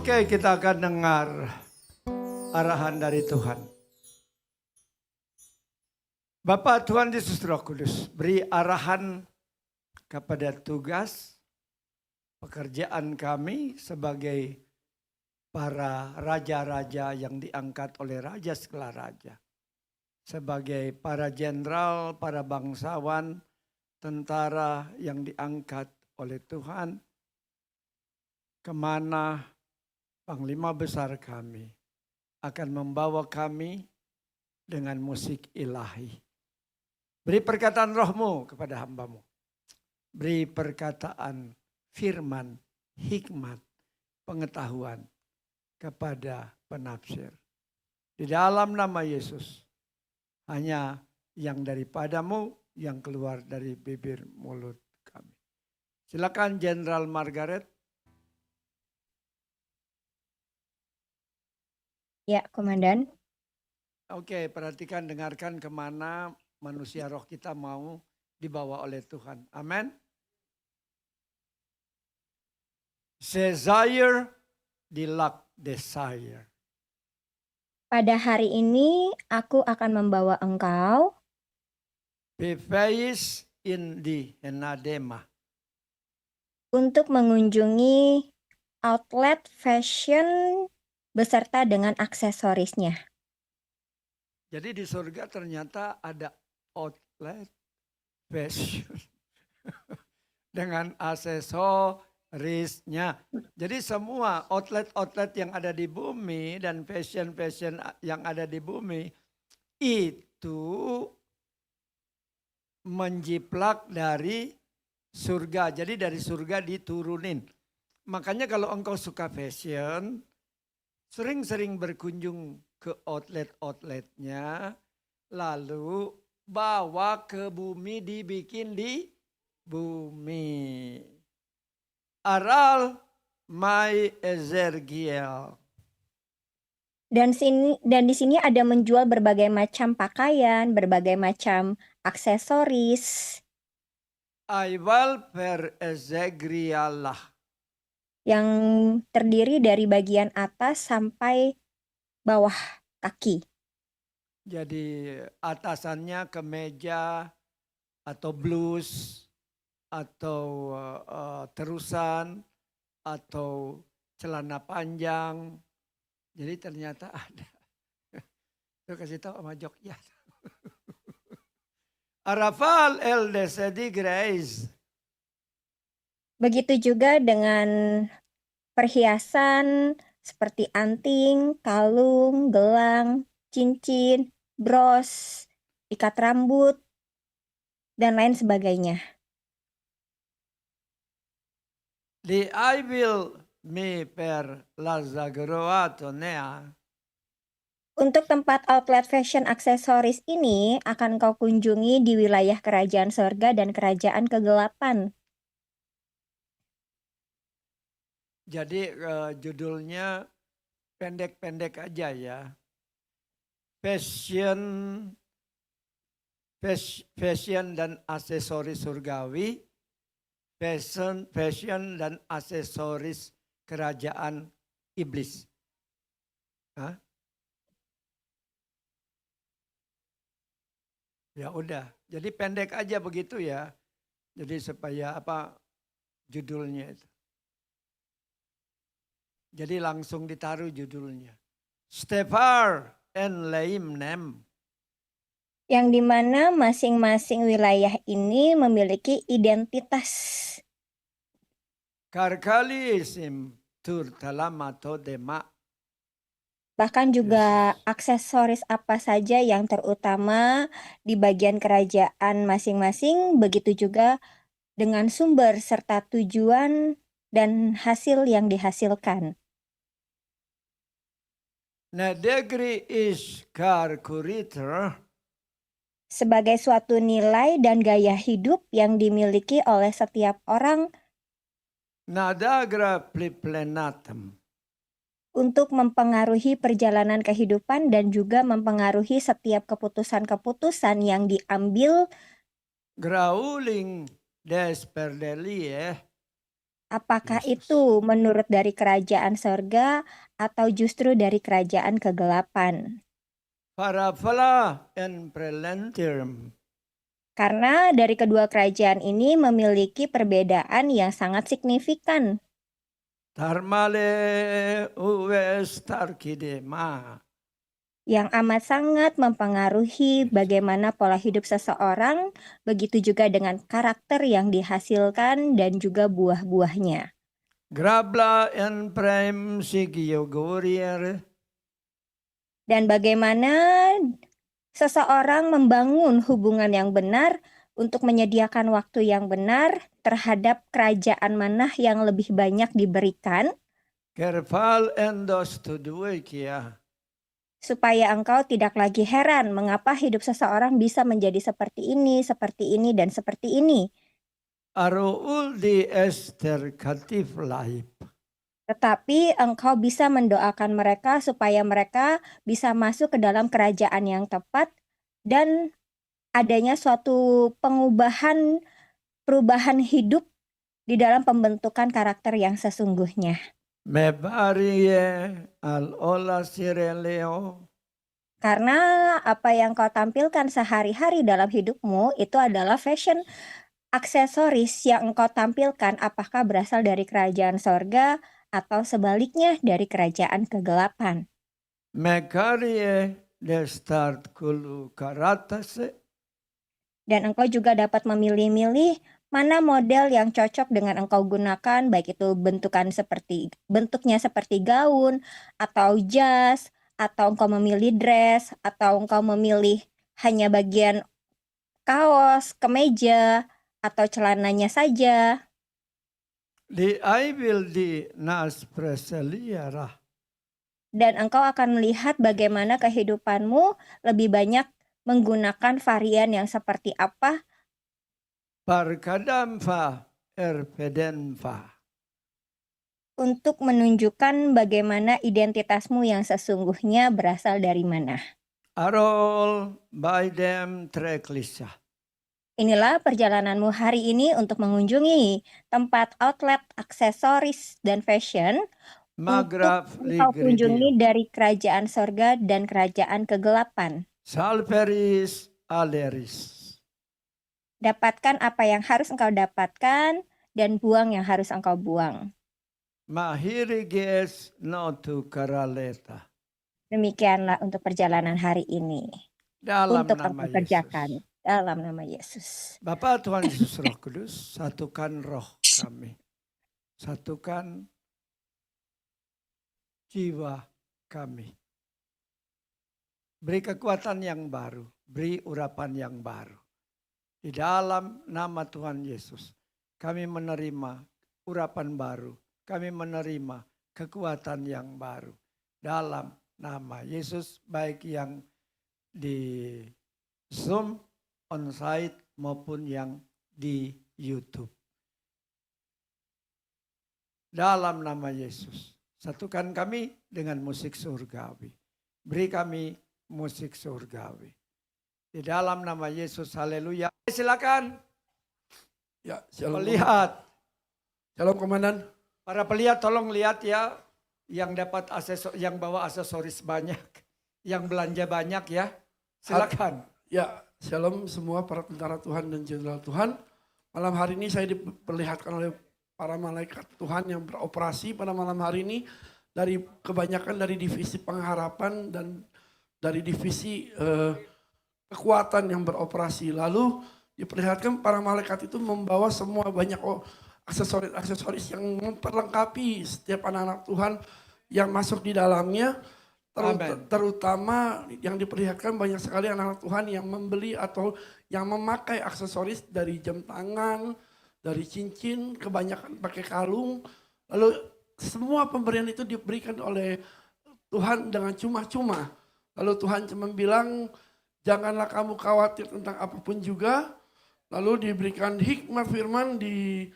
Oke, kita akan dengar arahan dari Tuhan. Bapak Tuhan Yesus Roh Kudus, beri arahan kepada tugas pekerjaan kami sebagai para raja-raja yang diangkat oleh Raja segala raja. Sebagai para jenderal, para bangsawan, tentara yang diangkat oleh Tuhan, kemana Panglima Besar kami akan membawa kami dengan musik ilahi. Beri perkataan rohmu kepada hambamu. Beri perkataan firman, hikmat, pengetahuan kepada penafsir. Di dalam nama Yesus, hanya yang daripadamu yang keluar dari bibir mulut kami. Silakan Jenderal Margaret. Ya, Komandan. Oke, perhatikan, dengarkan kemana manusia roh kita mau dibawa oleh Tuhan. Amin. Desire, dilak desire. Pada hari ini aku akan membawa engkau Beveis in the Enadema. untuk mengunjungi outlet fashion beserta dengan aksesorisnya. Jadi di surga ternyata ada outlet fashion dengan aksesorisnya. Jadi semua outlet-outlet yang ada di bumi dan fashion-fashion yang ada di bumi itu menjiplak dari surga. Jadi dari surga diturunin. Makanya kalau engkau suka fashion, sering-sering berkunjung ke outlet-outletnya, lalu bawa ke bumi, dibikin di bumi. Aral mai ezergiel. Dan di sini ada menjual berbagai macam pakaian, berbagai macam aksesoris Aival per ezegrialah. yang terdiri dari bagian atas sampai bawah kaki. Jadi atasannya kemeja atau blus atau terusan atau celana panjang. Jadi ternyata ada. Saya kasih tahu sama Jogja. Arafal el desedi grace. Begitu juga dengan perhiasan seperti anting, kalung, gelang, cincin, bros, ikat rambut, dan lain sebagainya. Di I will me per la zagroato nea. Untuk tempat outlet fashion aksesoris ini akan kau kunjungi di wilayah kerajaan surga dan kerajaan kegelapan. Jadi judulnya pendek-pendek aja ya. Fashion dan aksesoris surgawi. Fashion dan aksesoris kerajaan iblis. Hah? Ya udah, jadi pendek aja begitu ya. Jadi supaya judulnya itu. Jadi langsung ditaruh judulnya. Stefar and Leimnem. Yang dimana masing-masing wilayah ini memiliki identitas. Karkali isim turtalamato dema. Bahkan juga aksesoris apa saja yang terutama di bagian kerajaan masing-masing, begitu juga dengan sumber serta tujuan dan hasil yang dihasilkan. Nadegri is karkuriter. Sebagai suatu nilai dan gaya hidup yang dimiliki oleh setiap orang Nadagra pliplenatum. untuk mempengaruhi perjalanan kehidupan dan juga mempengaruhi setiap keputusan-keputusan yang diambil Grauling desperdelie. Apakah Yesus. itu menurut dari kerajaan sorga atau justru dari kerajaan kegelapan? Paraphala and prelenterm. Karena dari kedua kerajaan ini memiliki perbedaan yang sangat signifikan. Dharmale uves tarkidema. Yang amat sangat mempengaruhi bagaimana pola hidup seseorang, begitu juga dengan karakter yang dihasilkan dan juga buah-buahnya. Grabla and prime sigiogorier. Dan bagaimana seseorang membangun hubungan yang benar untuk menyediakan waktu yang benar terhadap kerajaan manah yang lebih banyak diberikan, Kerpal endos tuduikia. supaya engkau tidak lagi heran mengapa hidup seseorang bisa menjadi seperti ini, dan seperti ini. Aroul di ester katif life. Tetapi engkau bisa mendoakan mereka supaya mereka bisa masuk ke dalam kerajaan yang tepat dan adanya suatu perubahan hidup di dalam pembentukan karakter yang sesungguhnya. Mebarie al ola sireleo. Karena apa yang kau tampilkan sehari-hari dalam hidupmu itu adalah fashion aksesoris yang engkau tampilkan, apakah berasal dari kerajaan sorga atau sebaliknya dari kerajaan kegelapan. Mekarie de start kulu karatase. Dan engkau juga dapat memilih-milih mana model yang cocok dengan engkau gunakan, baik itu bentuknya seperti gaun atau jas, atau engkau memilih dress, atau engkau memilih hanya bagian kaos, kemeja, atau celananya saja. Di I will di nas preseliara. Dan engkau akan melihat bagaimana kehidupanmu lebih banyak menggunakan varian yang seperti apa Parkadamfa erpedenfa. untuk menunjukkan bagaimana identitasmu yang sesungguhnya berasal dari mana. Arol by them treklisa. Inilah perjalananmu hari ini untuk mengunjungi tempat outlet aksesoris dan fashion untuk Magraf engkau ligridio. kunjungi dari kerajaan sorga dan kerajaan kegelapan. Salperis aleris. Dapatkan apa yang harus engkau dapatkan dan buang yang harus engkau buang. Mahiriges notu karaleta. Demikianlah untuk perjalanan hari ini. Dalam Untuk nama engkau Yesus. kerjakan dalam nama Yesus. Bapa Tuhan Yesus Roh Kudus, satukan roh kami. Satukan jiwa kami. Beri kekuatan yang baru, beri urapan yang baru. Di dalam nama Tuhan Yesus, kami menerima urapan baru. Kami menerima kekuatan yang baru. Dalam nama Yesus, baik yang di Zoom, on-site, maupun yang di YouTube. Dalam nama Yesus, satukan kami dengan musik surgawi. Beri kami musik surgawi. Di dalam nama Yesus, haleluya. Silakan. Ya, shalom. Melihat. Shalom Komandan. Para pelihat tolong lihat ya, yang dapat yang bawa aksesoris banyak, yang belanja banyak ya. Silakan. Ya, shalom semua para tentara Tuhan dan jenderal Tuhan. Malam hari ini saya diperlihatkan oleh para malaikat Tuhan yang beroperasi pada malam hari ini dari kebanyakan dari divisi pengharapan dan dari divisi kekuatan yang beroperasi. Lalu diperlihatkan para malaikat itu membawa semua banyak aksesoris yang memperlengkapi setiap anak-anak Tuhan yang masuk di dalamnya. Terutama yang diperlihatkan banyak sekali anak-anak Tuhan yang membeli atau yang memakai aksesoris dari jam tangan, dari cincin, kebanyakan pakai kalung. Lalu semua pemberian itu diberikan oleh Tuhan dengan cuma-cuma. Lalu Tuhan cuma bilang, janganlah kamu khawatir tentang apapun juga. Lalu diberikan hikmat firman di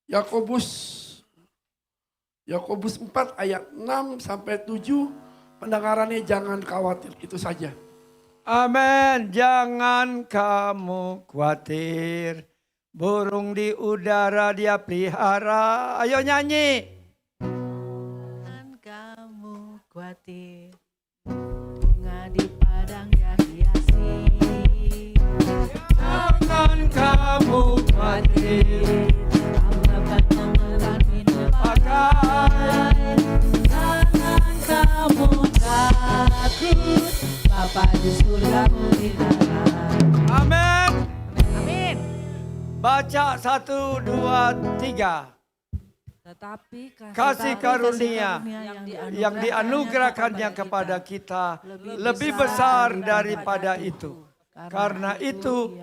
Yakobus 4 ayat 6 sampai 7, pendengarannya jangan khawatir, itu saja. Amin. Jangan kamu khawatir. Burung di udara dia pelihara. Ayo nyanyi. Jangan kamu khawatir, bunga di padang dia hiasi. Jangan kamu khawatir. Allah akan memeran minum Pakai. Jangan kamu takut, Bapa di surga melihara. Amin. Amin. Baca 1, 2, 3. Tetapi Kasih karunia yang dianugerahkannya dianugerahkannya kepada kita lebih besar daripada itu. Karena itu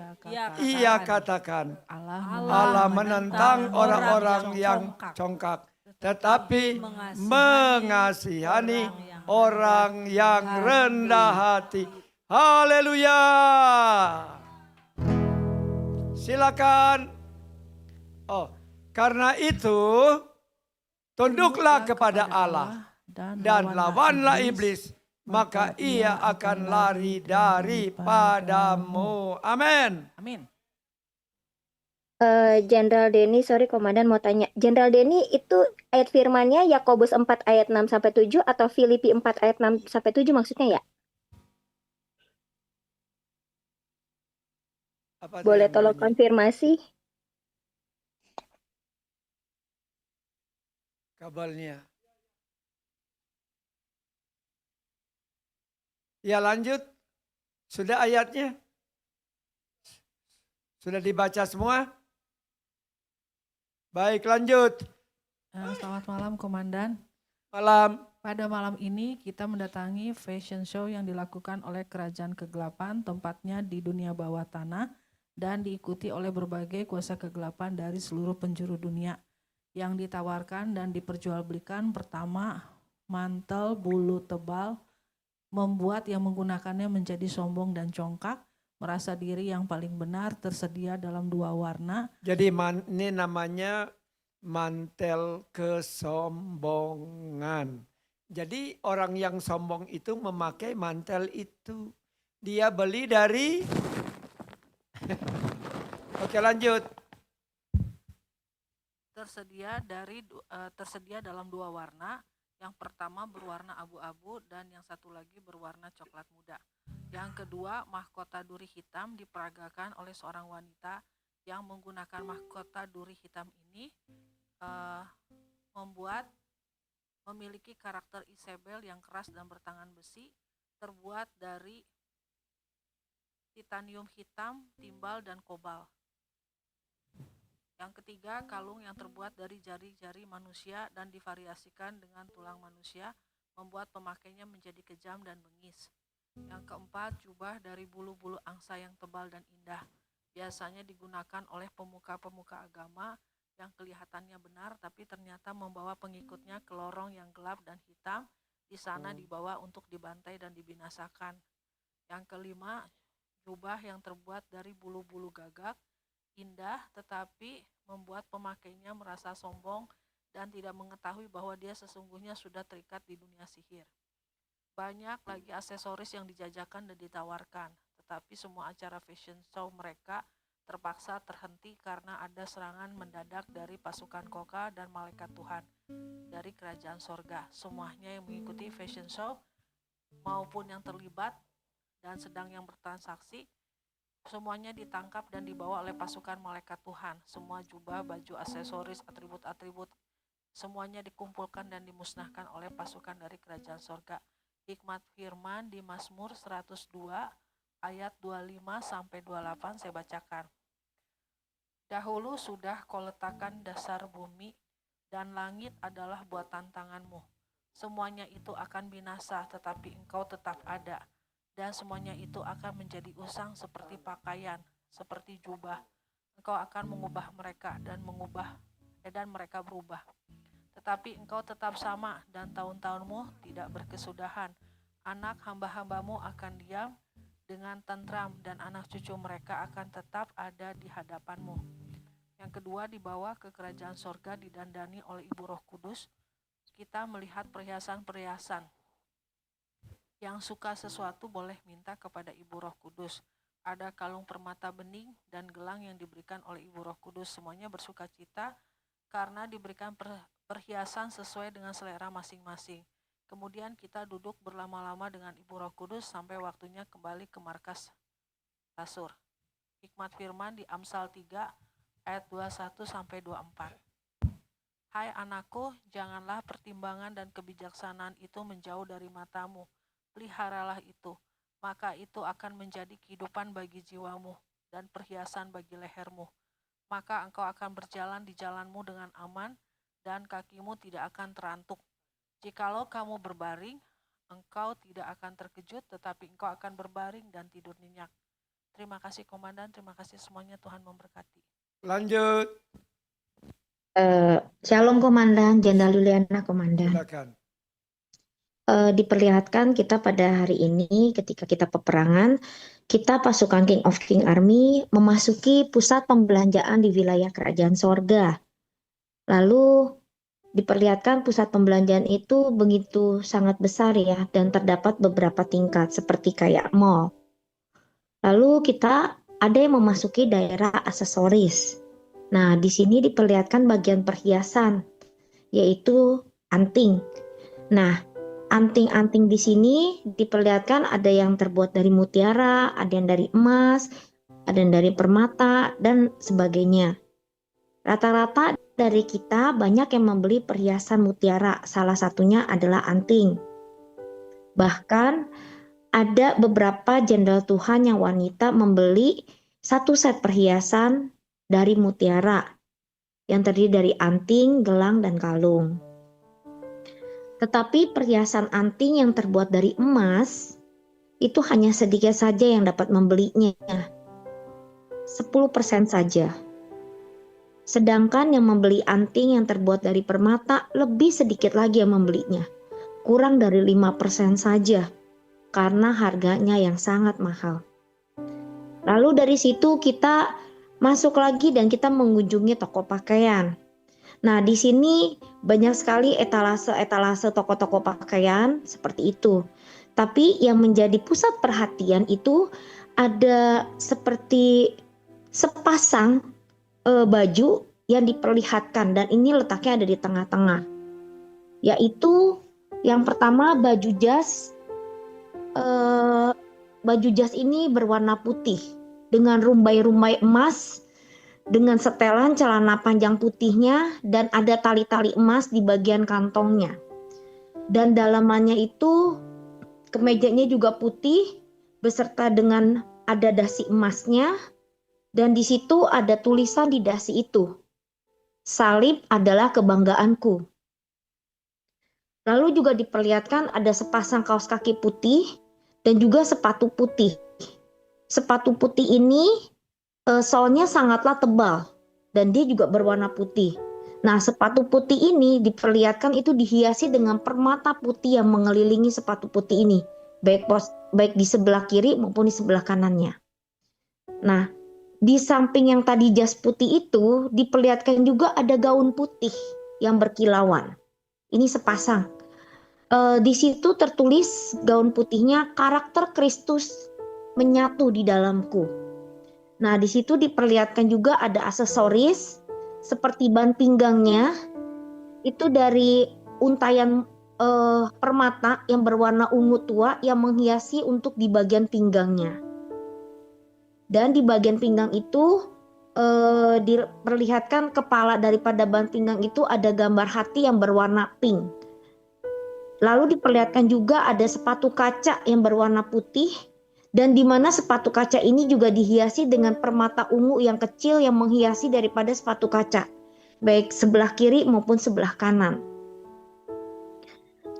ia katakan, Allah menentang orang-orang yang congkak, tetapi mengasihani orang yang rendah hati. Haleluya. Silakan. Oh, karena itu tunduklah kepada Allah dan lawanlah iblis, maka ia akan lari daripadamu. Amin. Amin. Jenderal Denny, sorry Komandan mau tanya. Jenderal Denny itu ayat firmannya Yakobus 4 ayat 6-7 atau Filipi 4 ayat 6-7 maksudnya ya? Apa Boleh yang tolong bunyi? konfirmasi? Kabelnya. Ya lanjut. Sudah ayatnya? Sudah dibaca semua? Baik, lanjut. Selamat malam Komandan. Malam. Pada malam ini kita mendatangi fashion show yang dilakukan oleh Kerajaan Kegelapan, tempatnya di dunia bawah tanah, dan diikuti oleh berbagai kuasa kegelapan dari seluruh penjuru dunia. Yang ditawarkan dan diperjualbelikan pertama, mantel bulu tebal, membuat yang menggunakannya menjadi sombong dan congkak, merasa diri yang paling benar, tersedia dalam 2 warna. Jadi ini namanya mantel kesombongan. Jadi orang yang sombong itu memakai mantel itu. Dia beli dari... Oke, lanjut. Tersedia dalam 2 warna. Yang pertama berwarna abu-abu dan yang satu lagi berwarna coklat muda. Yang kedua, mahkota duri hitam diperagakan oleh seorang wanita yang menggunakan mahkota duri hitam ini memiliki karakter Isabel yang keras dan bertangan besi, terbuat dari titanium hitam, timbal, dan kobal. Yang ketiga, kalung yang terbuat dari jari-jari manusia dan divariasikan dengan tulang manusia, membuat pemakainya menjadi kejam dan bengis. Yang keempat, jubah dari bulu-bulu angsa yang tebal dan indah. Biasanya digunakan oleh pemuka-pemuka agama yang kelihatannya benar, tapi ternyata membawa pengikutnya ke lorong yang gelap dan hitam. Di sana dibawa untuk dibantai dan dibinasakan. Yang kelima, jubah yang terbuat dari bulu-bulu gagak, indah, tetapi membuat pemakainya merasa sombong dan tidak mengetahui bahwa dia sesungguhnya sudah terikat di dunia sihir. Banyak lagi aksesoris yang dijajakan dan ditawarkan, tetapi semua acara fashion show mereka terpaksa terhenti karena ada serangan mendadak dari pasukan Koka dan malaikat Tuhan dari kerajaan sorga. Semuanya yang mengikuti fashion show maupun yang terlibat dan sedang yang bertransaksi, semuanya ditangkap dan dibawa oleh pasukan malaikat Tuhan. Semua jubah, baju, aksesoris, atribut-atribut, semuanya dikumpulkan dan dimusnahkan oleh pasukan dari kerajaan sorga. Hikmat firman di Mazmur 102 ayat 25-28 saya bacakan. Dahulu sudah kau letakkan dasar bumi dan langit adalah buatan tanganmu. Semuanya itu akan binasa, tetapi engkau tetap ada. Dan semuanya itu akan menjadi usang seperti pakaian, seperti jubah. Engkau akan mengubah mereka dan mereka berubah. Tetapi engkau tetap sama dan tahun-tahunmu tidak berkesudahan. Anak hamba-hambamu akan diam dengan tentram dan anak cucu mereka akan tetap ada di hadapanmu. Yang kedua, dibawa ke kerajaan sorga didandani oleh Ibu Roh Kudus. Kita melihat perhiasan-perhiasan. Yang suka sesuatu boleh minta kepada Ibu Roh Kudus. ada kalung permata bening dan gelang yang diberikan oleh Ibu Roh Kudus. Semuanya bersukacita karena diberikan perhiasan sesuai dengan selera masing-masing. Kemudian kita duduk berlama-lama dengan Ibu Roh Kudus sampai waktunya kembali ke markas Tasur. Hikmat firman di Amsal 3 ayat 21-24. Hai anakku, janganlah pertimbangan dan kebijaksanaan itu menjauh dari matamu. Peliharalah itu, maka itu akan menjadi kehidupan bagi jiwamu dan perhiasan bagi lehermu. Maka engkau akan berjalan di jalanmu dengan aman dan kakimu tidak akan terantuk. Jikalau kamu berbaring, engkau tidak akan terkejut, tetapi engkau akan berbaring dan tidur nyenyak. Terima kasih Komandan, terima kasih semuanya, Tuhan memberkati. Lanjut, Shalom Komandan, Jenderal Yuliana Komandan. silakan. Diperlihatkan kita pada hari ini ketika kita peperangan, kita pasukan King of King Army memasuki pusat pembelanjaan di wilayah Kerajaan Sorga. Lalu diperlihatkan pusat pembelanjaan itu begitu sangat besar ya, dan terdapat beberapa tingkat seperti kayak mall. Lalu kita ada yang memasuki daerah aksesoris. Nah, di sini diperlihatkan bagian perhiasan, yaitu anting. Nah, anting-anting di sini diperlihatkan ada yang terbuat dari mutiara, ada yang dari emas, ada yang dari permata, dan sebagainya. Rata-rata dari kita banyak yang membeli perhiasan mutiara, salah satunya adalah anting. Bahkan ada beberapa jenderal Tuhan yang wanita membeli satu set perhiasan dari mutiara yang terdiri dari anting, gelang, dan kalung. Tetapi perhiasan anting yang terbuat dari emas itu hanya sedikit saja yang dapat membelinya, 10% saja. Sedangkan yang membeli anting yang terbuat dari permata lebih sedikit lagi yang membelinya, kurang dari 5% saja, karena harganya yang sangat mahal. Lalu dari situ kita masuk lagi dan kita mengunjungi toko pakaian. Nah, di sini banyak sekali etalase-etalase toko-toko pakaian seperti itu. Tapi yang menjadi pusat perhatian itu ada seperti sepasang baju yang diperlihatkan, dan ini letaknya ada di tengah-tengah. Yaitu yang pertama baju jas. Baju jas ini berwarna putih dengan rumbai-rumbai emas, dengan setelan celana panjang putihnya, dan ada tali-tali emas di bagian kantongnya. Dan dalamannya itu kemejanya juga putih beserta dengan ada dasi emasnya, dan di situ ada tulisan di dasi itu, salib adalah kebanggaanku. Lalu juga diperlihatkan ada sepasang kaos kaki putih dan juga sepatu putih. Sepatu putih ini solnya sangatlah tebal dan dia juga berwarna putih. Nah, sepatu putih ini diperlihatkan itu dihiasi dengan permata putih yang mengelilingi sepatu putih ini, baik di sebelah kiri maupun di sebelah kanannya. Nah, di samping yang tadi jas putih itu diperlihatkan juga ada gaun putih yang berkilauan. Ini sepasang. Di situ tertulis gaun putihnya, karakter Kristus menyatu di dalamku. Nah, di situ diperlihatkan juga ada aksesoris seperti ban pinggangnya itu dari untayan permata yang berwarna ungu tua yang menghiasi untuk di bagian pinggangnya. Dan di bagian pinggang itu diperlihatkan kepala daripada ban pinggang itu ada gambar hati yang berwarna pink. Lalu diperlihatkan juga ada sepatu kaca yang berwarna putih, dan di mana sepatu kaca ini juga dihiasi dengan permata ungu yang kecil yang menghiasi daripada sepatu kaca, baik sebelah kiri maupun sebelah kanan.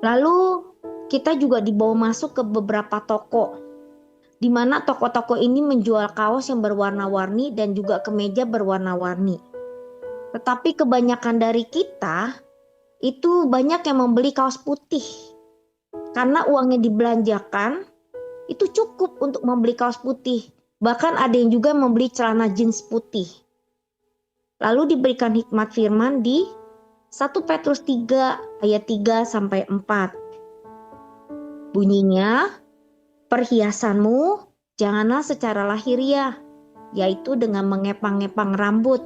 Lalu kita juga dibawa masuk ke beberapa toko, di mana toko-toko ini menjual kaos yang berwarna-warni dan juga kemeja berwarna-warni. Tetapi kebanyakan dari kita itu banyak yang membeli kaos putih. Karena uangnya dibelanjakan, itu cukup untuk membeli kaos putih. Bahkan ada yang juga membeli celana jeans putih. Lalu diberikan hikmat firman di 1 Petrus 3 ayat 3-4. Bunyinya, perhiasanmu Janganlah secara lahiriah, yaitu dengan mengepang-ngepang rambut,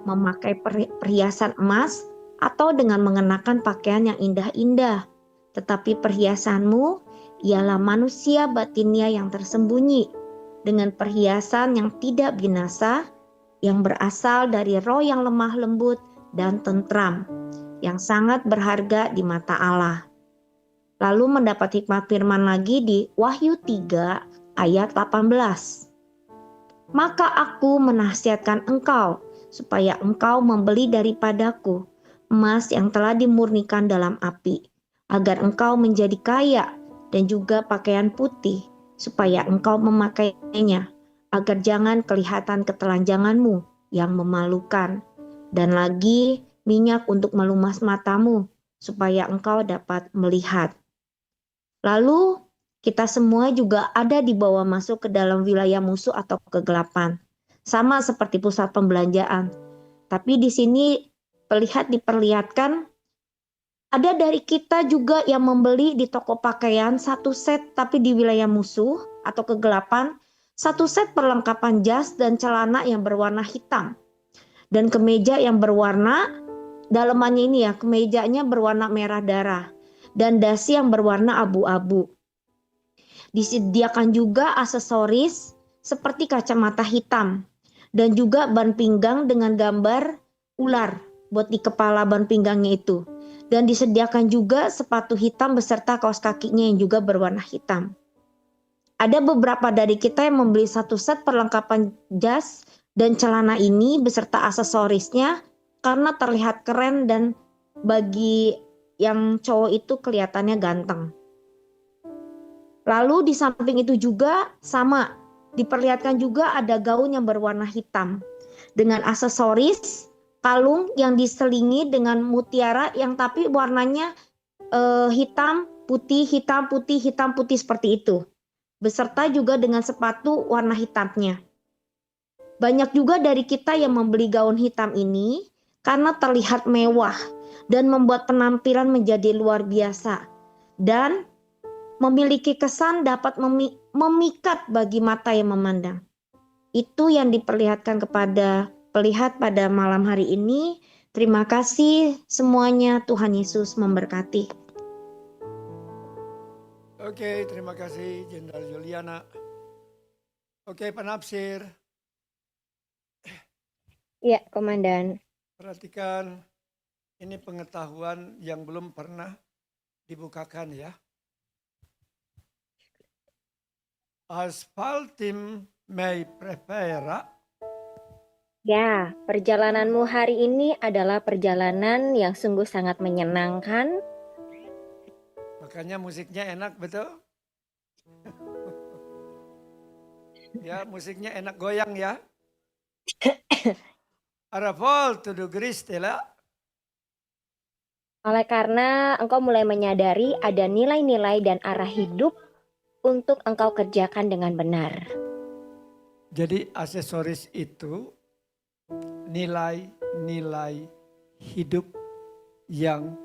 memakai perhiasan emas, atau dengan mengenakan pakaian yang indah-indah. Tetapi perhiasanmu ialah manusia batinnya yang tersembunyi, dengan perhiasan yang tidak binasa, yang berasal dari roh yang lemah lembut dan tentram, yang sangat berharga di mata Allah. Lalu mendapat hikmat firman lagi di Wahyu 3 ayat 18. Maka aku menasihatkan engkau, supaya engkau membeli daripadaku emas yang telah dimurnikan dalam api, agar engkau menjadi kaya, dan juga pakaian putih, supaya engkau memakainya, agar jangan kelihatan ketelanjanganmu yang memalukan, dan lagi minyak untuk melumas matamu, supaya engkau dapat melihat. Lalu kita semua juga ada di bawah masuk ke dalam wilayah musuh atau kegelapan, sama seperti pusat pembelanjaan. Tapi di sini diperlihatkan ada dari kita juga yang membeli di toko pakaian satu set, tapi di wilayah musuh atau kegelapan, satu set perlengkapan jas dan celana yang berwarna hitam, dan kemeja yang berwarna, dalemannya ini ya, kemejanya berwarna merah darah, dan dasi yang berwarna abu-abu. Disediakan juga aksesoris seperti kacamata hitam, dan juga ban pinggang dengan gambar ular buat di kepala ban pinggangnya itu. Dan disediakan juga sepatu hitam beserta kaos kakinya yang juga berwarna hitam. Ada beberapa dari kita yang membeli satu set perlengkapan jas dan celana ini beserta aksesorisnya karena terlihat keren dan bagi yang cowok itu kelihatannya ganteng. Lalu di samping itu juga sama, diperlihatkan juga ada gaun yang berwarna hitam dengan aksesoris, kalung yang diselingi dengan mutiara yang tapi warnanya hitam, putih, hitam, putih, hitam, putih seperti itu. Beserta juga dengan sepatu warna hitamnya. Banyak juga dari kita yang membeli gaun hitam ini karena terlihat mewah dan membuat penampilan menjadi luar biasa. Dan memiliki kesan dapat memikat bagi mata yang memandang. Itu yang diperlihatkan kepada pelihat pada malam hari ini. Terima kasih semuanya, Tuhan Yesus memberkati. Oke, terima kasih Jenderal Juliana. Oke, penafsir. Ya, Komandan. Perhatikan, ini pengetahuan yang belum pernah dibukakan ya. Asphaltim may prepare. Ya, perjalananmu hari ini adalah perjalanan yang sungguh sangat menyenangkan. Makanya musiknya enak, betul? Ya, musiknya enak goyang ya. Arafol to the Gristela. Oleh karena engkau mulai menyadari ada nilai-nilai dan arah hidup untuk engkau kerjakan dengan benar. Jadi aksesoris itu nilai-nilai hidup yang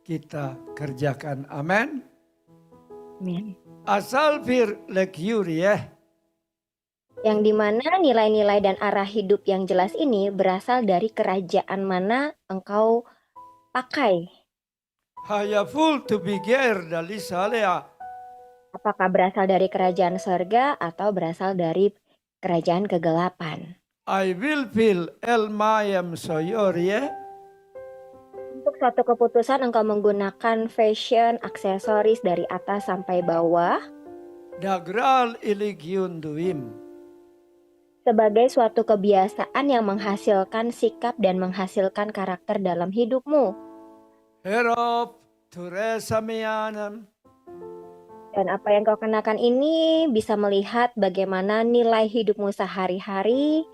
kita kerjakan. Amin. Amin. Asal fir lekyurie. Yang dimana nilai-nilai dan arah hidup yang jelas ini berasal dari kerajaan mana engkau pakai. Hayaful to beger dali salea. Apakah berasal dari kerajaan surga atau berasal dari kerajaan kegelapan. I will feel el mayam soyorie. Untuk suatu keputusan engkau menggunakan fashion, aksesoris dari atas sampai bawah. Dagral iligyun duim. Sebagai suatu kebiasaan yang menghasilkan sikap dan menghasilkan karakter dalam hidupmu. Herop turesamianam. Dan apa yang kau kenakan ini bisa melihat bagaimana nilai hidupmu sehari-hari.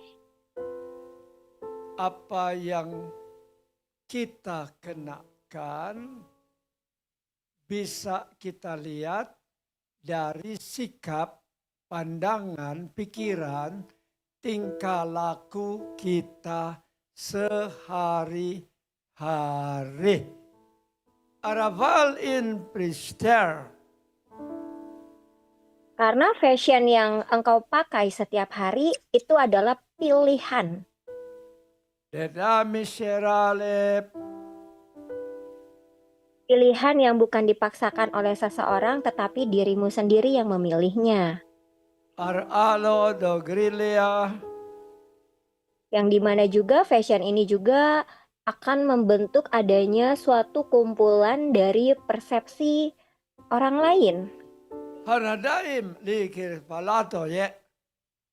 Apa yang kita kenakan bisa kita lihat dari sikap, pandangan, pikiran, tingkah laku kita sehari-hari. Araval in priester. Karena fashion yang engkau pakai setiap hari itu adalah pilihan. Deda miserale Pilihan yang bukan dipaksakan oleh seseorang, tetapi dirimu sendiri yang memilihnya. ar alo do grilia Yang dimana juga fashion ini juga akan membentuk adanya suatu kumpulan dari persepsi orang lain. hanadaim likir palato ye.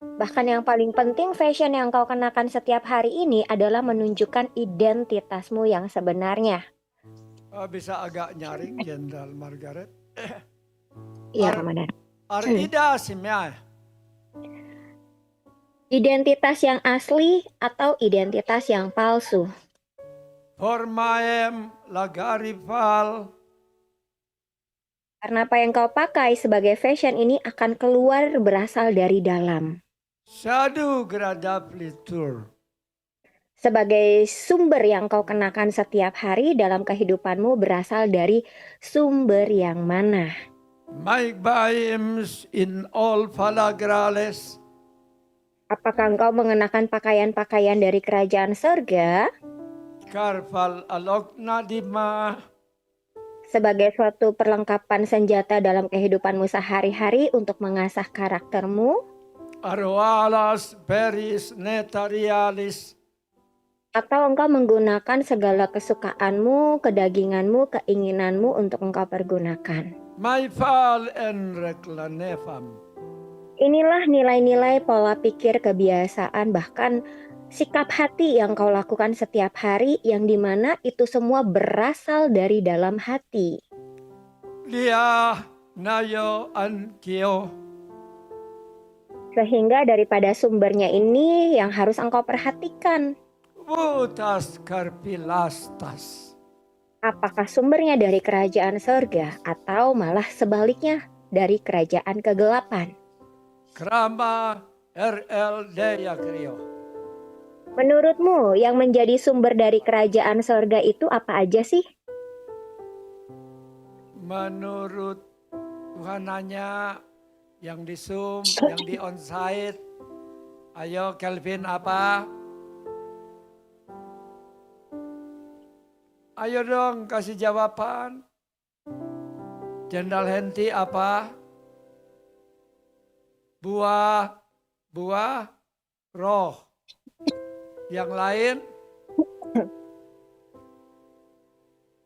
Bahkan yang paling penting, fashion yang kau kenakan setiap hari ini adalah menunjukkan identitasmu yang sebenarnya. Bisa agak nyaring Jenderal Margaret. Iya, Ramadan. Ar ida simya. Identitas yang asli atau identitas yang palsu. Formaem lagarifal. Karena apa yang kau pakai sebagai fashion ini akan keluar berasal dari dalam. Sadu grada plitur. Sebagai sumber yang kau kenakan setiap hari dalam kehidupanmu berasal dari sumber yang mana? Maik baims in all falagrales. Apakah engkau mengenakan pakaian-pakaian dari kerajaan surga Karfal alok nadima. sebagai suatu perlengkapan senjata dalam kehidupanmu sehari-hari untuk mengasah karaktermu? Arwalas peris netarialis. Atau engkau menggunakan segala kesukaanmu, kedaginganmu, keinginanmu untuk engkau pergunakan? My fal en reklanefam. Inilah nilai-nilai pola pikir, kebiasaan, bahkan sikap hati yang kau lakukan setiap hari, yang dimana itu semua berasal dari dalam hati. Lia nayo ankio. Sehingga daripada sumbernya ini yang harus engkau perhatikan. Vutas karpilastas. Apakah sumbernya dari kerajaan surga atau malah sebaliknya dari kerajaan kegelapan? Krama RL Deyakrio. Menurutmu yang menjadi sumber dari kerajaan surga itu apa aja sih? Menurut Tuhan nanya yang di Zoom, yang di onsite. Ayo Kelvin apa? Ayo dong kasih jawaban. Jenderal Henti apa? Buah roh. Yang lain?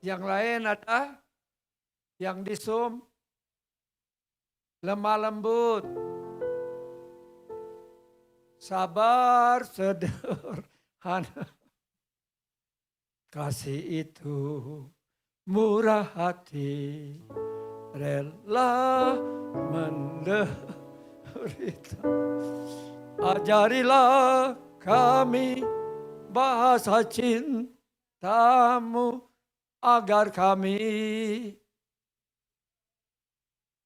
Yang lain ada? Yang di Zoom? Lemah lembut. Sabar, sederhana. Kasih itu murah hati. Rela menderita. Ajarilah kami bahasa cintamu agar kami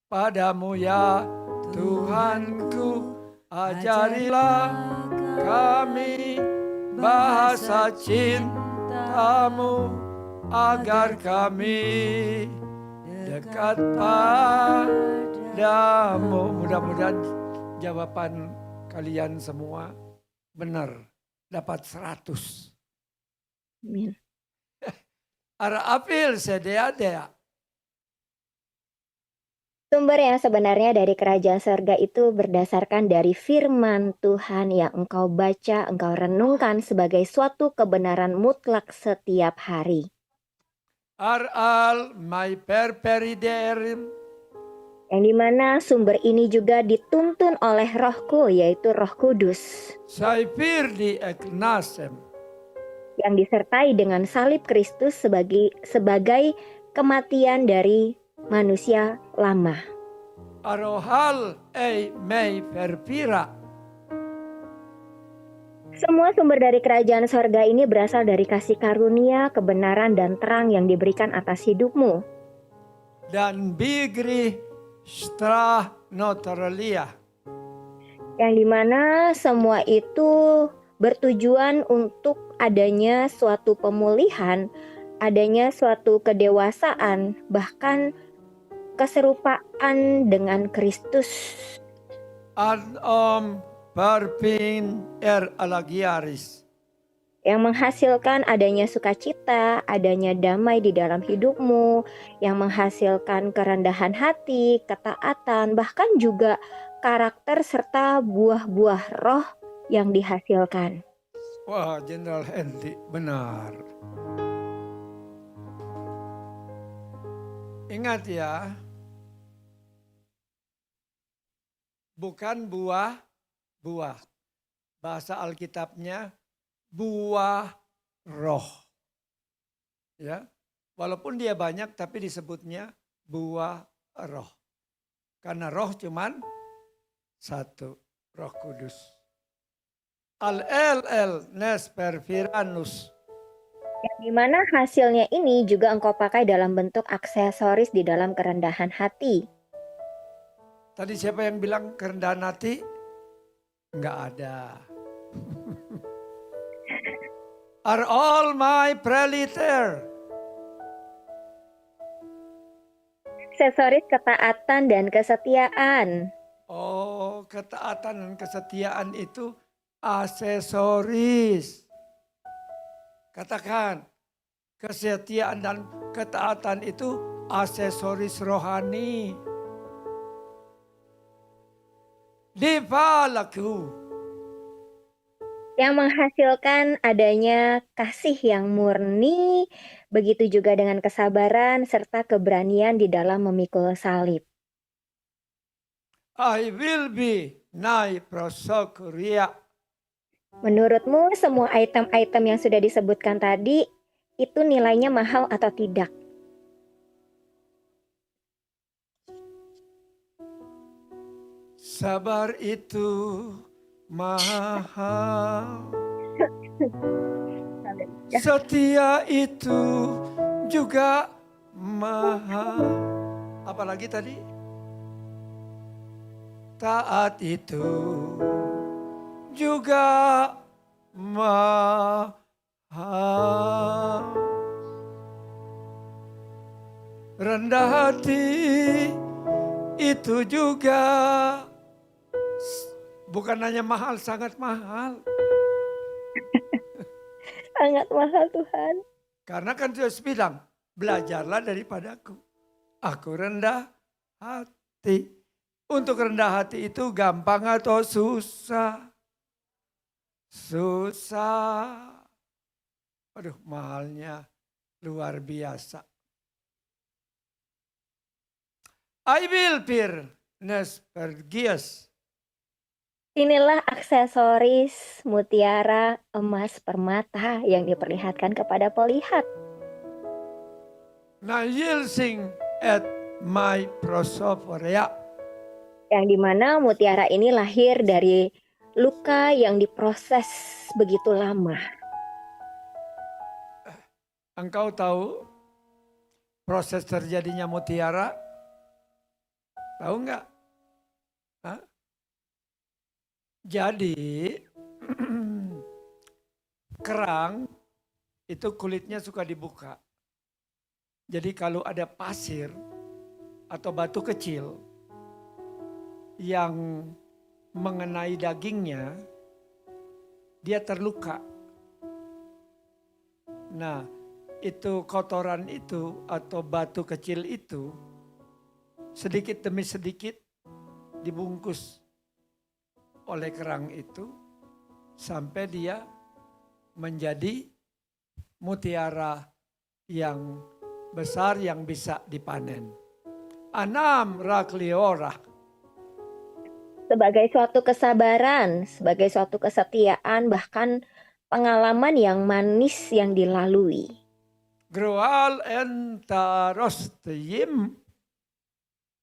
padamu ya Tuhanku. Ajarilah kami bahasa cintamu agar kami dekat padamu. Mudah-mudahan jawaban kalian semua benar, dapat 100. Amin. Ara apil sedea-dea. Sumber yang sebenarnya dari kerajaan surga itu berdasarkan dari firman Tuhan yang engkau baca, engkau renungkan sebagai suatu kebenaran mutlak setiap hari. Ar-al mai perperiderim. Yang dimana sumber ini juga dituntun oleh rohku, yaitu Roh Kudus. Saipir di eknasem. Yang disertai dengan salib Kristus sebagai kematian dari manusia lama. Arohal ei mei perpira. Semua sumber dari kerajaan sorga ini berasal dari kasih karunia, kebenaran, dan terang yang diberikan atas hidupmu. Dan bigri strah notarelia. Yang dimana semua itu bertujuan untuk adanya suatu pemulihan, adanya suatu kedewasaan, bahkan keserupaan dengan Kristus Ad barpin alagiaris. yang menghasilkan adanya sukacita, adanya damai di dalam hidupmu, yang menghasilkan kerendahan hati, ketaatan, bahkan juga karakter serta buah-buah roh yang dihasilkan. Wah, Jenderal Henry, benar. Ingat ya, bukan buah. Bahasa Alkitabnya buah roh. Ya. Walaupun dia banyak tapi disebutnya buah roh. Karena roh cuman satu, Roh Kudus. Al-el nes perfiranus. Yang dimana hasilnya ini juga engkau pakai dalam bentuk aksesoris di dalam kerendahan hati. Tadi siapa yang bilang kerendahan hati? Enggak ada. Are all my preliter. Aksesoris ketaatan dan kesetiaan. Oh, ketaatan dan kesetiaan itu aksesoris. Katakan, kesetiaan dan ketaatan itu aksesoris rohani. Dipalaku. Yang menghasilkan adanya kasih yang murni, begitu juga dengan kesabaran serta keberanian di dalam memikul salib. I will be nai prosokuria. Menurutmu semua item-item yang sudah disebutkan tadi itu nilainya mahal atau tidak? Sabar itu mahal. Setia itu juga mahal. Apalagi tadi? Taat itu juga mahal. Rendah hati itu juga bukan hanya mahal, sangat mahal. Sangat mahal Tuhan. Karena kan Yesus bilang, belajarlah daripadaku. Aku rendah hati. Untuk rendah hati itu gampang atau susah? Susah. Aduh, mahalnya luar biasa. I will peer nes pergias. Inilah aksesoris mutiara, emas, permata yang diperlihatkan kepada pelihat. Na yilsing at my prosophoria. Yang dimana mutiara ini lahir dari luka yang diproses begitu lama. Engkau tahu proses terjadinya mutiara? Tahu enggak? Hah? Jadi kerang itu kulitnya suka dibuka. Jadi kalau ada pasir atau batu kecil yang mengenai dagingnya, dia terluka. Nah, itu kotoran itu atau batu kecil itu sedikit demi sedikit dibungkus oleh kerang itu sampai dia menjadi mutiara yang besar yang bisa dipanen. Anam rakliora. Sebagai suatu kesabaran, sebagai suatu kesetiaan, bahkan pengalaman yang manis yang dilalui. Groal entarostiyim.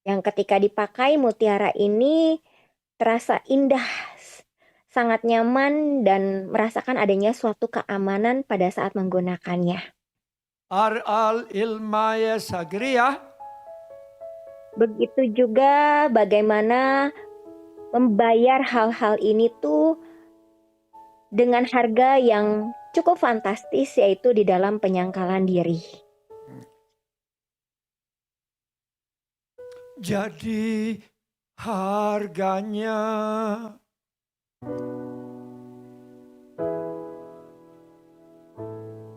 Yang ketika dipakai mutiara ini terasa indah, sangat nyaman dan merasakan adanya suatu keamanan pada saat menggunakannya. Al ilmaya sagriya. Begitu juga bagaimana membayar hal-hal ini tuh dengan harga yang cukup fantastis, yaitu di dalam penyangkalan diri. jadi harganya.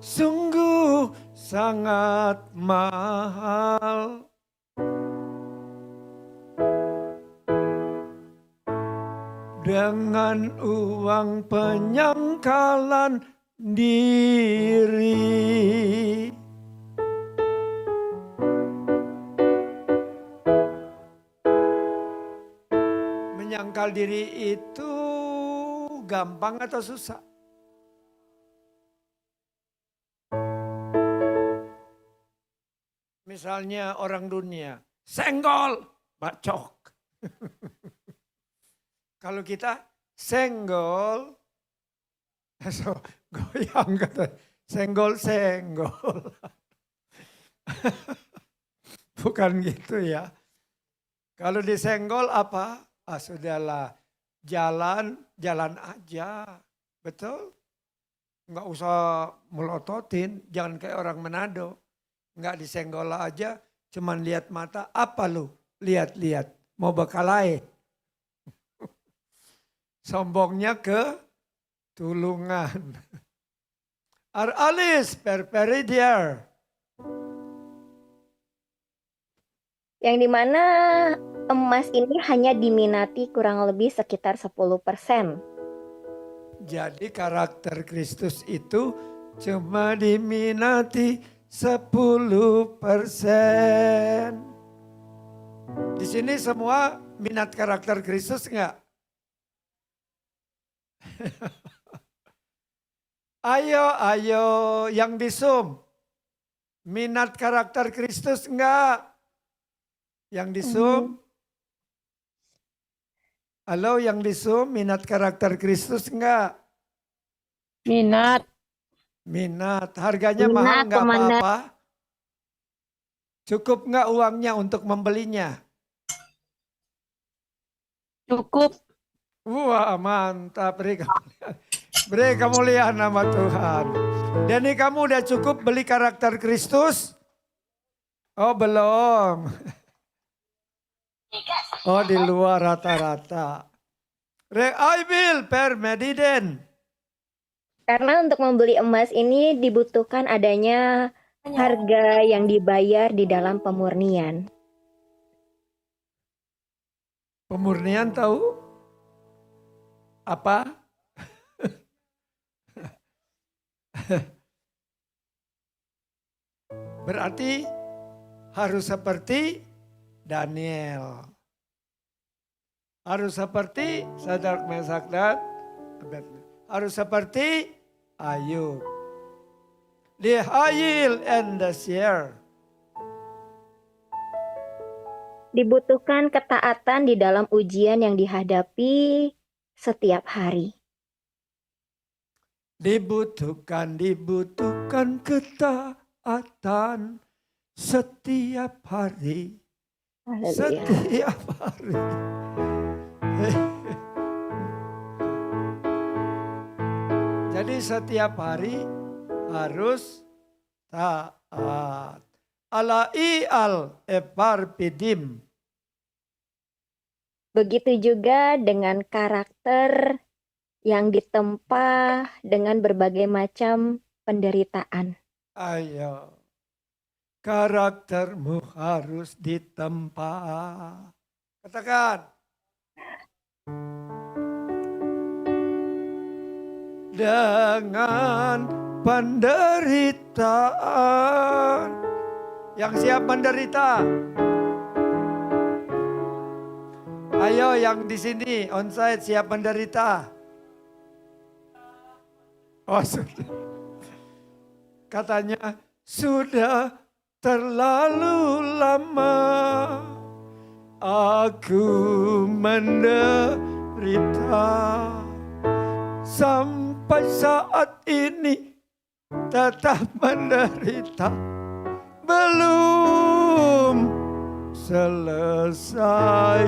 Sungguh sangat mahal. Dengan uang penyangkalan diri. Menyangkal diri itu gampang atau susah? Misalnya orang dunia, senggol, bacok. Kalau kita senggol, so, goyang kata, senggol. Bukan gitu ya. Kalau disenggol apa? Ah sudahlah, jalan aja. Betul? Nggak usah melototin, jangan kayak orang Manado. Nggak disenggol aja, cuman lihat mata, apa lu? Lihat, mau bakalai. Sombongnya ke tulungan. Aralis perperidiar. Yang dimana emas ini hanya diminati kurang lebih sekitar 10%. Jadi karakter Kristus itu cuma diminati 10%. Di sini semua minat karakter Kristus enggak? Ayo yang di Zoom. Minat karakter Kristus enggak? Yang di Zoom? Halo yang di Zoom, minat karakter Kristus enggak? Minat. Harganya mahal enggak apa-apa? Cukup enggak uangnya untuk membelinya? Cukup. Wah mantap, beri kemuliaan nama Tuhan. Dani kamu udah cukup beli karakter Kristus? Oh belum. Oh di luar rata-rata. Reaibil per mediden. Karena untuk membeli emas ini dibutuhkan adanya harga yang dibayar di dalam pemurnian. Pemurnian tahu? Apa? Berarti harus seperti Daniel. Harus seperti Sadrak Mesak dan Abednego. Harus seperti Ayub. Dihayil and the share. Dibutuhkan ketaatan di dalam ujian yang dihadapi setiap hari. Dibutuhkan ketaatan setiap hari. Haleluya. Setiap hari. Jadi setiap hari harus taat. Alai al eparpidim. Begitu juga dengan karakter yang ditempa dengan berbagai macam penderitaan. Ayo, karaktermu harus ditempa. Katakan. Dengan penderitaan. Yang siap menderita. Ayo yang di sini onsite siap menderita. Oh sudah. Katanya sudah terlalu lama aku menderita. Sampai saat ini tetap menderita. Belum selesai.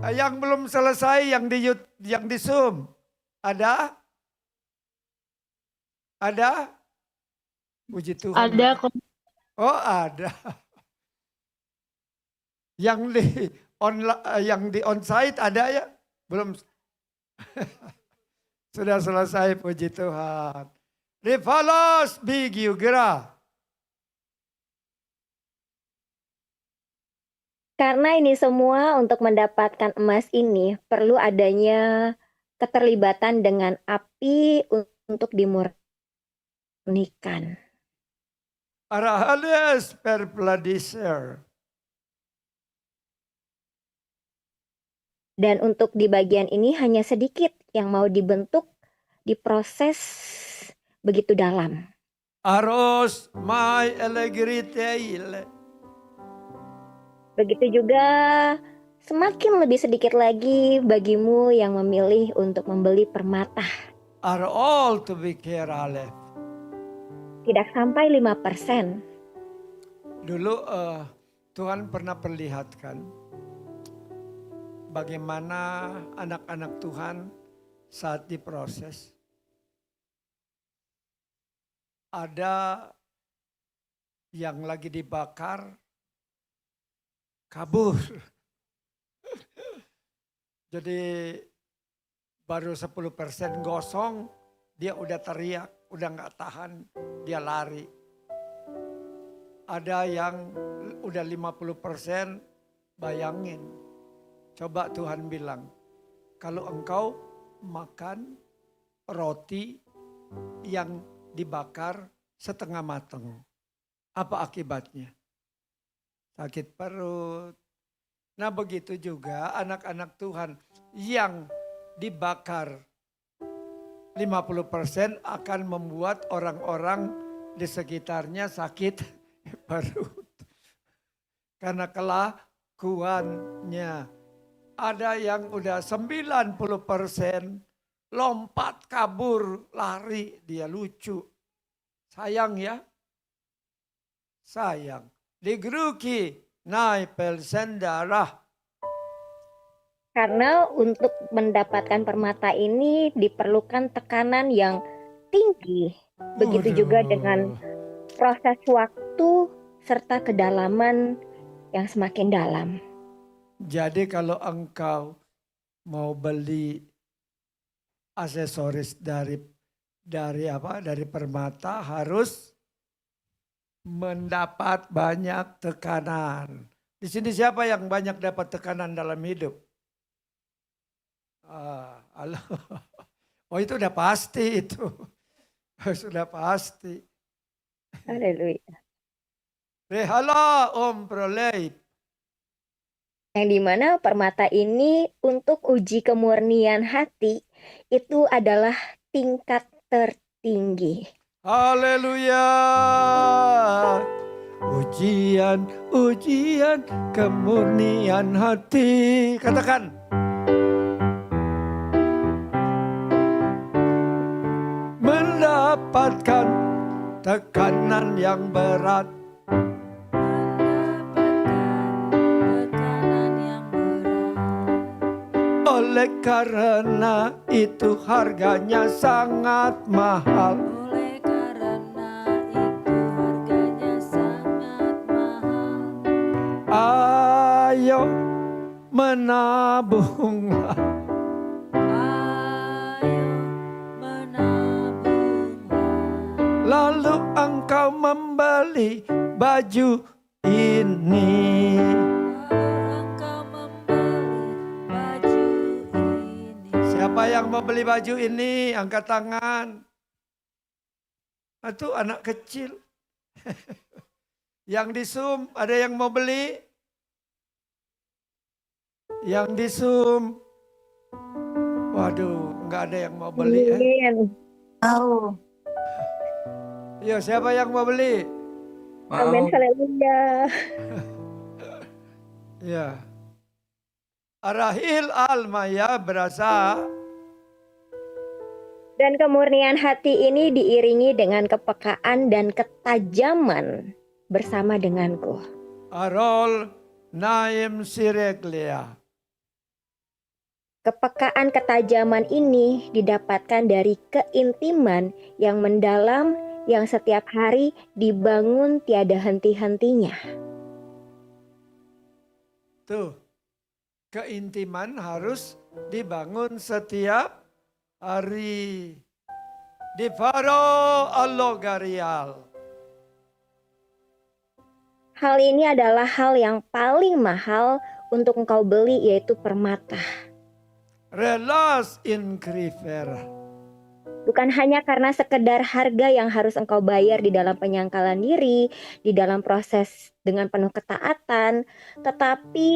Yang belum selesai yang di Zoom. Ada? Ada? Puji Tuhan. Ada kok. Oh ada. Yang di onsite ada ya? Belum. Sudah selesai, puji Tuhan. Rivalos Bigyu Gera. Karena ini semua untuk mendapatkan emas ini perlu adanya keterlibatan dengan api untuk dimurnikan. Arahales perpladiser. Dan untuk di bagian ini hanya sedikit yang mau dibentuk, diproses begitu dalam. Aros mai elegriteile. Begitu juga semakin lebih sedikit lagi bagimu yang memilih untuk membeli permata. Are all to be carale. Tidak sampai 5%. Dulu Tuhan pernah perlihatkan bagaimana anak-anak Tuhan saat diproses. Ada yang lagi dibakar, kabur. Jadi baru 10% gosong, dia udah teriak, udah nggak tahan, dia lari. Ada yang udah 50%, bayangin. Coba Tuhan bilang, kalau engkau makan roti yang dibakar setengah matang, apa akibatnya? Sakit perut. Nah begitu juga anak-anak Tuhan yang dibakar 50% akan membuat orang-orang di sekitarnya sakit perut. Karena kelakuannya. Ada yang udah 90% lompat kabur lari, dia lucu. Sayang ya. Sayang. Digruki naipel sendarah. Karena untuk mendapatkan permata ini diperlukan tekanan yang tinggi. Begitu juga dengan proses waktu serta kedalaman yang semakin dalam. Jadi kalau engkau mau beli aksesoris dari permata harus mendapat banyak tekanan. Di sini siapa yang banyak dapat tekanan dalam hidup? Halo. Oh itu udah pasti itu. Sudah pasti. Haleluya. Rehala om prolei. Yang dimana permata ini untuk uji kemurnian hati itu adalah tingkat tertinggi. Haleluya. Ujian kemurnian hati. Katakan. Mendapatkan tekanan yang berat. Oleh karena itu harganya sangat mahal. Oleh karena itu harganya sangat mahal. Ayo menabunglah. Ayo menabunglah. Lalu engkau membeli baju ini. Siapa yang mau beli baju ini? Angkat tangan. Itu anak kecil. Yang di Zoom, ada yang mau beli? Yang di Zoom. Waduh, nggak ada yang mau beli. Yo, siapa yang mau beli? Amin, haleluya. Ya. Arahil almaya berasa. Dan kemurnian hati ini diiringi dengan kepekaan dan ketajaman bersama denganku. Arol naim sireglia. Kepekaan ketajaman ini didapatkan dari keintiman yang mendalam yang setiap hari dibangun tiada henti-hentinya. Tuh, keintiman harus dibangun setiap hari. Di Faro Allogarial. Hal ini adalah hal yang paling mahal untuk engkau beli, yaitu permata. Relas increver. Bukan hanya karena sekedar harga yang harus engkau bayar di dalam penyangkalan diri, di dalam proses dengan penuh ketaatan, tetapi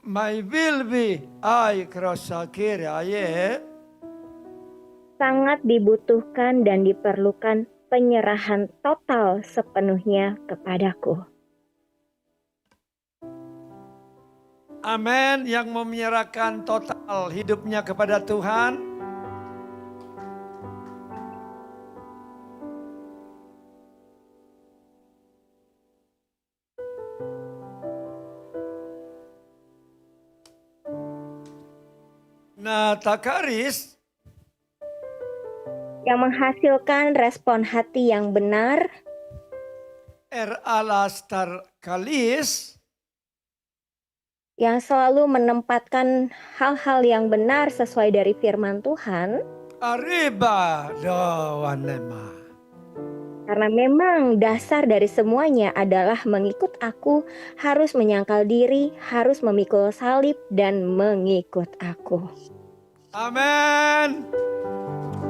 My will be I krosakira ye. sangat dibutuhkan dan diperlukan penyerahan total sepenuhnya kepadaku. Amin. Yang menyerahkan total hidupnya kepada Tuhan. Nah, takaris Yang menghasilkan respon hati yang benar, alastar kalis yang selalu menempatkan hal-hal yang benar sesuai dari firman Tuhan, arriba doanema. karena memang dasar dari semuanya adalah mengikut aku, harus menyangkal diri, harus memikul salib, dan mengikut aku. Amin.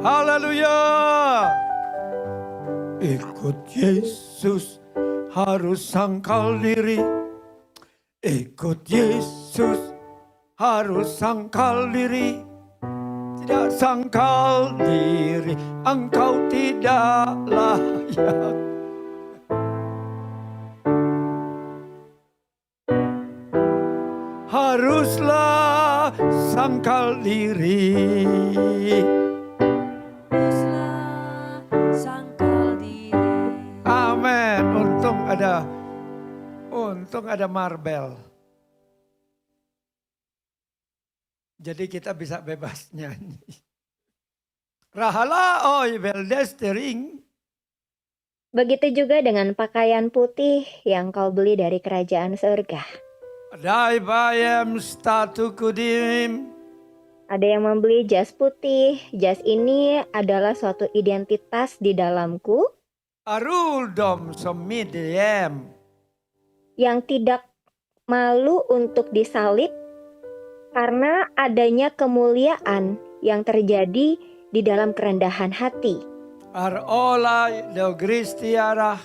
Haleluya. Ikut Yesus harus sangkal diri. Ikut Yesus harus sangkal diri. Tidak sangkal diri, engkau tidak layak. Haruslah sangkal diri. Haruslah sangkal diri. Amin. Untung ada Marbel. Jadi kita bisa bebas nyanyi. Rahala oi beldestering. Begitu juga dengan pakaian putih yang kau beli dari kerajaan surga. Dai bayam statu kudim. Ada yang membeli jas putih. Jas ini adalah suatu identitas di dalamku Aruldom somidiem. yang tidak malu untuk disalib karena adanya kemuliaan yang terjadi di dalam kerendahan hati. Arola do Christiara.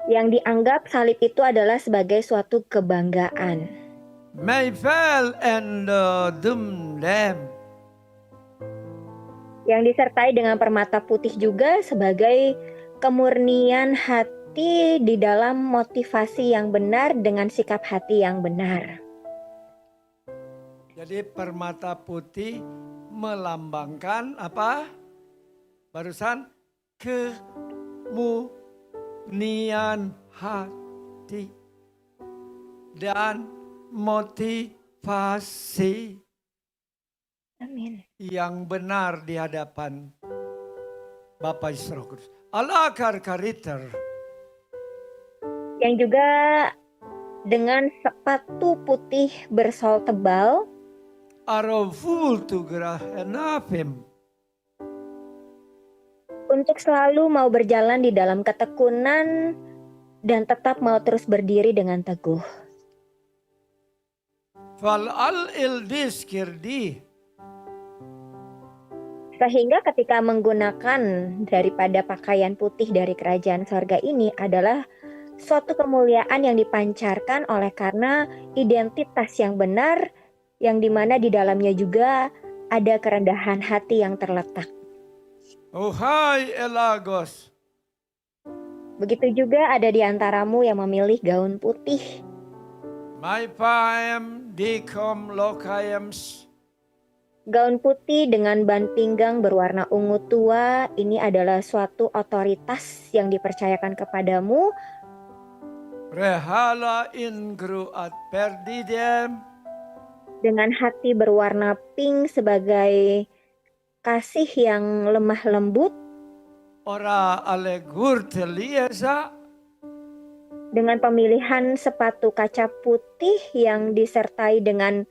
Yang dianggap salib itu adalah sebagai suatu kebanggaan. Mayfel and dumdem. Yang disertai dengan permata putih juga sebagai kemurnian hati di dalam motivasi yang benar dengan sikap hati yang benar. Jadi permata putih melambangkan apa? Barusan kemurnian hati dan motivasi Amin. yang benar di hadapan Bapa Yesus Roh Kudus. Allah kariter. Yang juga dengan sepatu putih bersol tebal Arovul tu grahenafim. untuk selalu mau berjalan di dalam ketekunan dan tetap mau terus berdiri dengan teguh. Fal al ildiskirdi. Sehingga ketika menggunakan daripada pakaian putih dari kerajaan sorga ini adalah suatu kemuliaan yang dipancarkan oleh karena identitas yang benar yang dimana di dalamnya juga ada kerendahan hati yang terletak. Oh hai elagos. Begitu juga ada di antaramu yang memilih gaun putih. My paem dikom lokayams. Gaun putih dengan ban pinggang berwarna ungu tua ini adalah suatu otoritas yang dipercayakan kepadamu. Rehala ingru at perdidem. Dengan hati berwarna pink sebagai kasih yang lemah lembut. Ora alegur teliesa. Dengan pemilihan sepatu kaca putih yang disertai dengan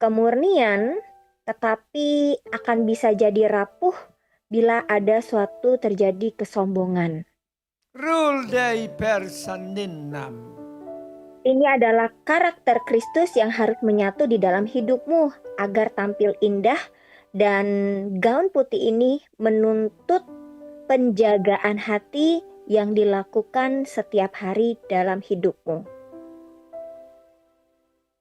kemurnian, tetapi akan bisa jadi rapuh bila ada suatu terjadi kesombongan. Rule day persaninam. Ini adalah karakter Kristus yang harus menyatu di dalam hidupmu agar tampil indah, dan gaun putih ini menuntut penjagaan hati yang dilakukan setiap hari dalam hidupmu.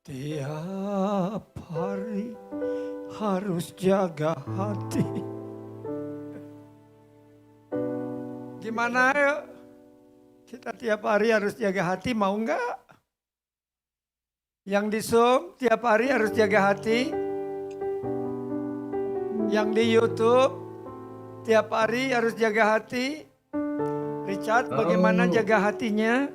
Tiap hari harus jaga hati. Gimana ya? Kita tiap hari harus jaga hati, mau nggak? Yang di Zoom tiap hari harus jaga hati. Yang di YouTube tiap hari harus jaga hati. Richard, bagaimana jaga hatinya?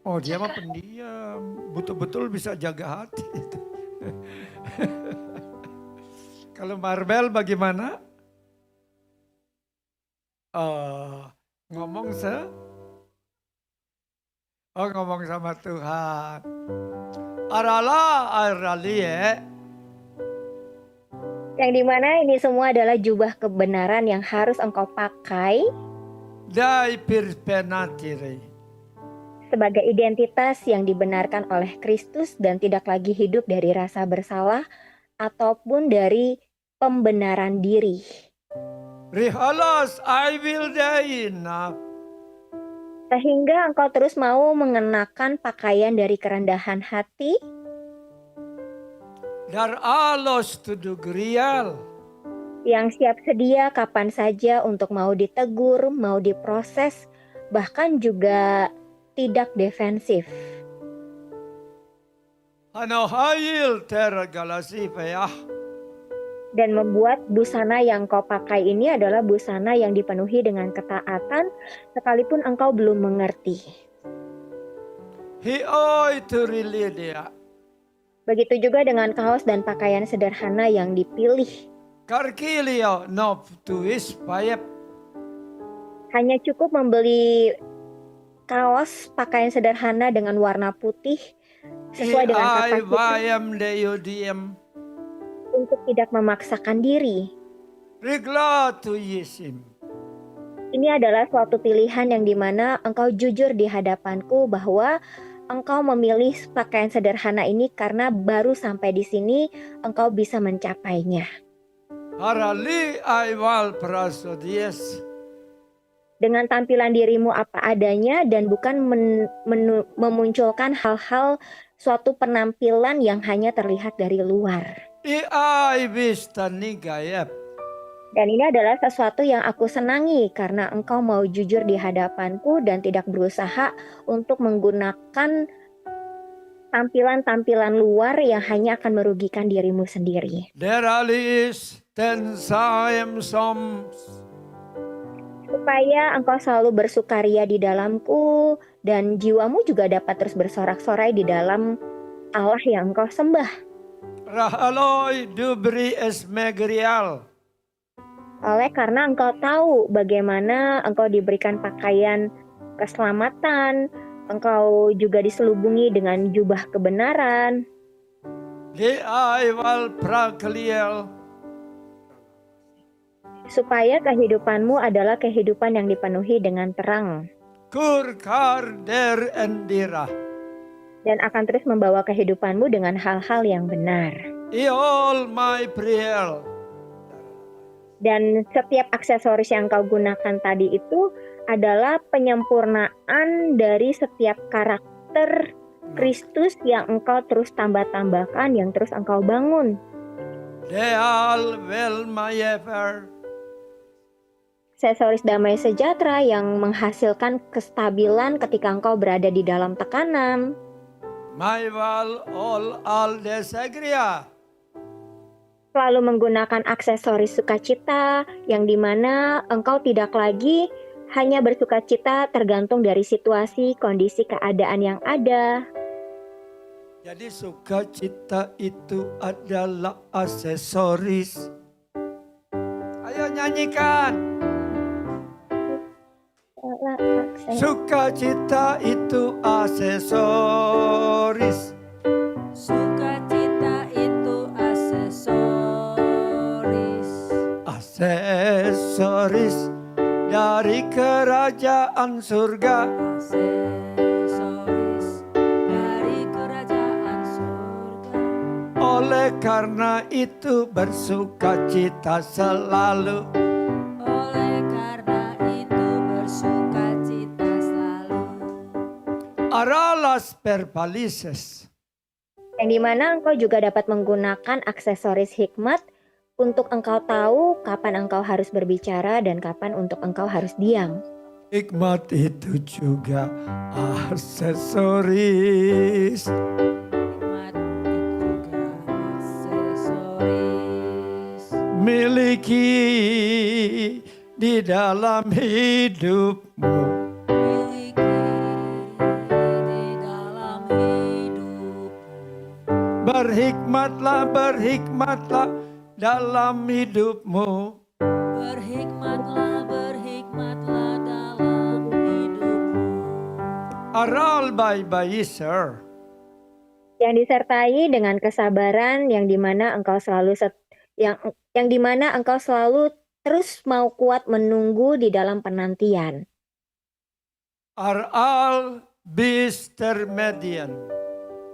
Oh, dia mah pendiam. Betul-betul bisa jaga hati. Kalau Marbel bagaimana? Ngomong ngomong sama Tuhan. Arali ya. Yang dimana ini semua adalah jubah kebenaran yang harus engkau pakai Dai perpenatire. sebagai identitas yang dibenarkan oleh Kristus dan tidak lagi hidup dari rasa bersalah ataupun dari pembenaran diri. Rihalas, I will die enough. Sehingga engkau terus mau mengenakan pakaian dari kerendahan hati, Dar alos tudug real. yang siap sedia kapan saja untuk mau ditegur, mau diproses, bahkan juga tidak defensif. Ano hail ter galasi payah. Dan membuat busana yang kau pakai ini adalah busana yang dipenuhi dengan ketaatan, sekalipun engkau belum mengerti. He oi to really dia. Begitu juga dengan kaos dan pakaian sederhana yang dipilih. Karkilio no tuis payep. Hanya cukup membeli kaos pakaian sederhana dengan warna putih sesuai dengan I kapasitas vayam deodiem. untuk tidak memaksakan diri. Regla to yesim. Ini adalah suatu pilihan yang dimana engkau jujur di hadapanku bahwa engkau memilih pakaian sederhana ini karena baru sampai di sini engkau bisa mencapainya. Harali I val prasodies. Dengan tampilan dirimu apa adanya dan bukan memunculkan hal-hal suatu penampilan yang hanya terlihat dari luar. I vista nigayep. Dan ini adalah sesuatu yang aku senangi karena engkau mau jujur di hadapanku dan tidak berusaha untuk menggunakan tampilan-tampilan luar yang hanya akan merugikan dirimu sendiri. Deralis tensayem som. Supaya engkau selalu bersukaria di dalamku dan jiwamu juga dapat terus bersorak-sorai di dalam Allah yang engkau sembah. Rahaloi dubri esmegrial. Oleh karena engkau tahu bagaimana engkau diberikan pakaian keselamatan, engkau juga diselubungi dengan jubah kebenaran. Di val prakliel. Supaya kehidupanmu adalah kehidupan yang dipenuhi dengan terang. Kurkar der endira. Dan akan terus membawa kehidupanmu dengan hal-hal yang benar. Iol my priel. Dan setiap aksesoris yang kau gunakan tadi itu adalah penyempurnaan dari setiap karakter Kristus yang engkau terus tambah-tambahkan, yang terus engkau bangun. Deal vel mayefer. Aksesoris damai sejahtera yang menghasilkan kestabilan ketika engkau berada di dalam tekanan. Maival all desegria. Selalu menggunakan aksesoris sukacita yang dimana engkau tidak lagi hanya bersukacita tergantung dari situasi, kondisi, keadaan yang ada. Jadi sukacita itu adalah aksesoris. Ayo nyanyikan. Sukacita itu aksesoris. Sukacita itu aksesoris. Aksesoris dari kerajaan surga. Aksesoris dari kerajaan surga. Oleh karena itu bersukacita selalu. Oleh karena itu bersukacita selalu. Aralas perpalises. Yang dimana engkau juga dapat menggunakan aksesoris hikmat untuk engkau tahu kapan engkau harus berbicara dan kapan untuk engkau harus diam. Hikmat itu juga aksesoris. Hikmat itu juga aksesoris. Miliki di dalam hidupmu. Miliki di dalam hidup. Berhikmatlah, berhikmatlah dalam hidupmu. Berhikmatlah, berhikmatlah dalam hidupmu. Aral baybayisar. Yang disertai dengan kesabaran yang dimana engkau selalu yang dimana engkau selalu terus mau kuat menunggu di dalam penantian. Aral bistermedian.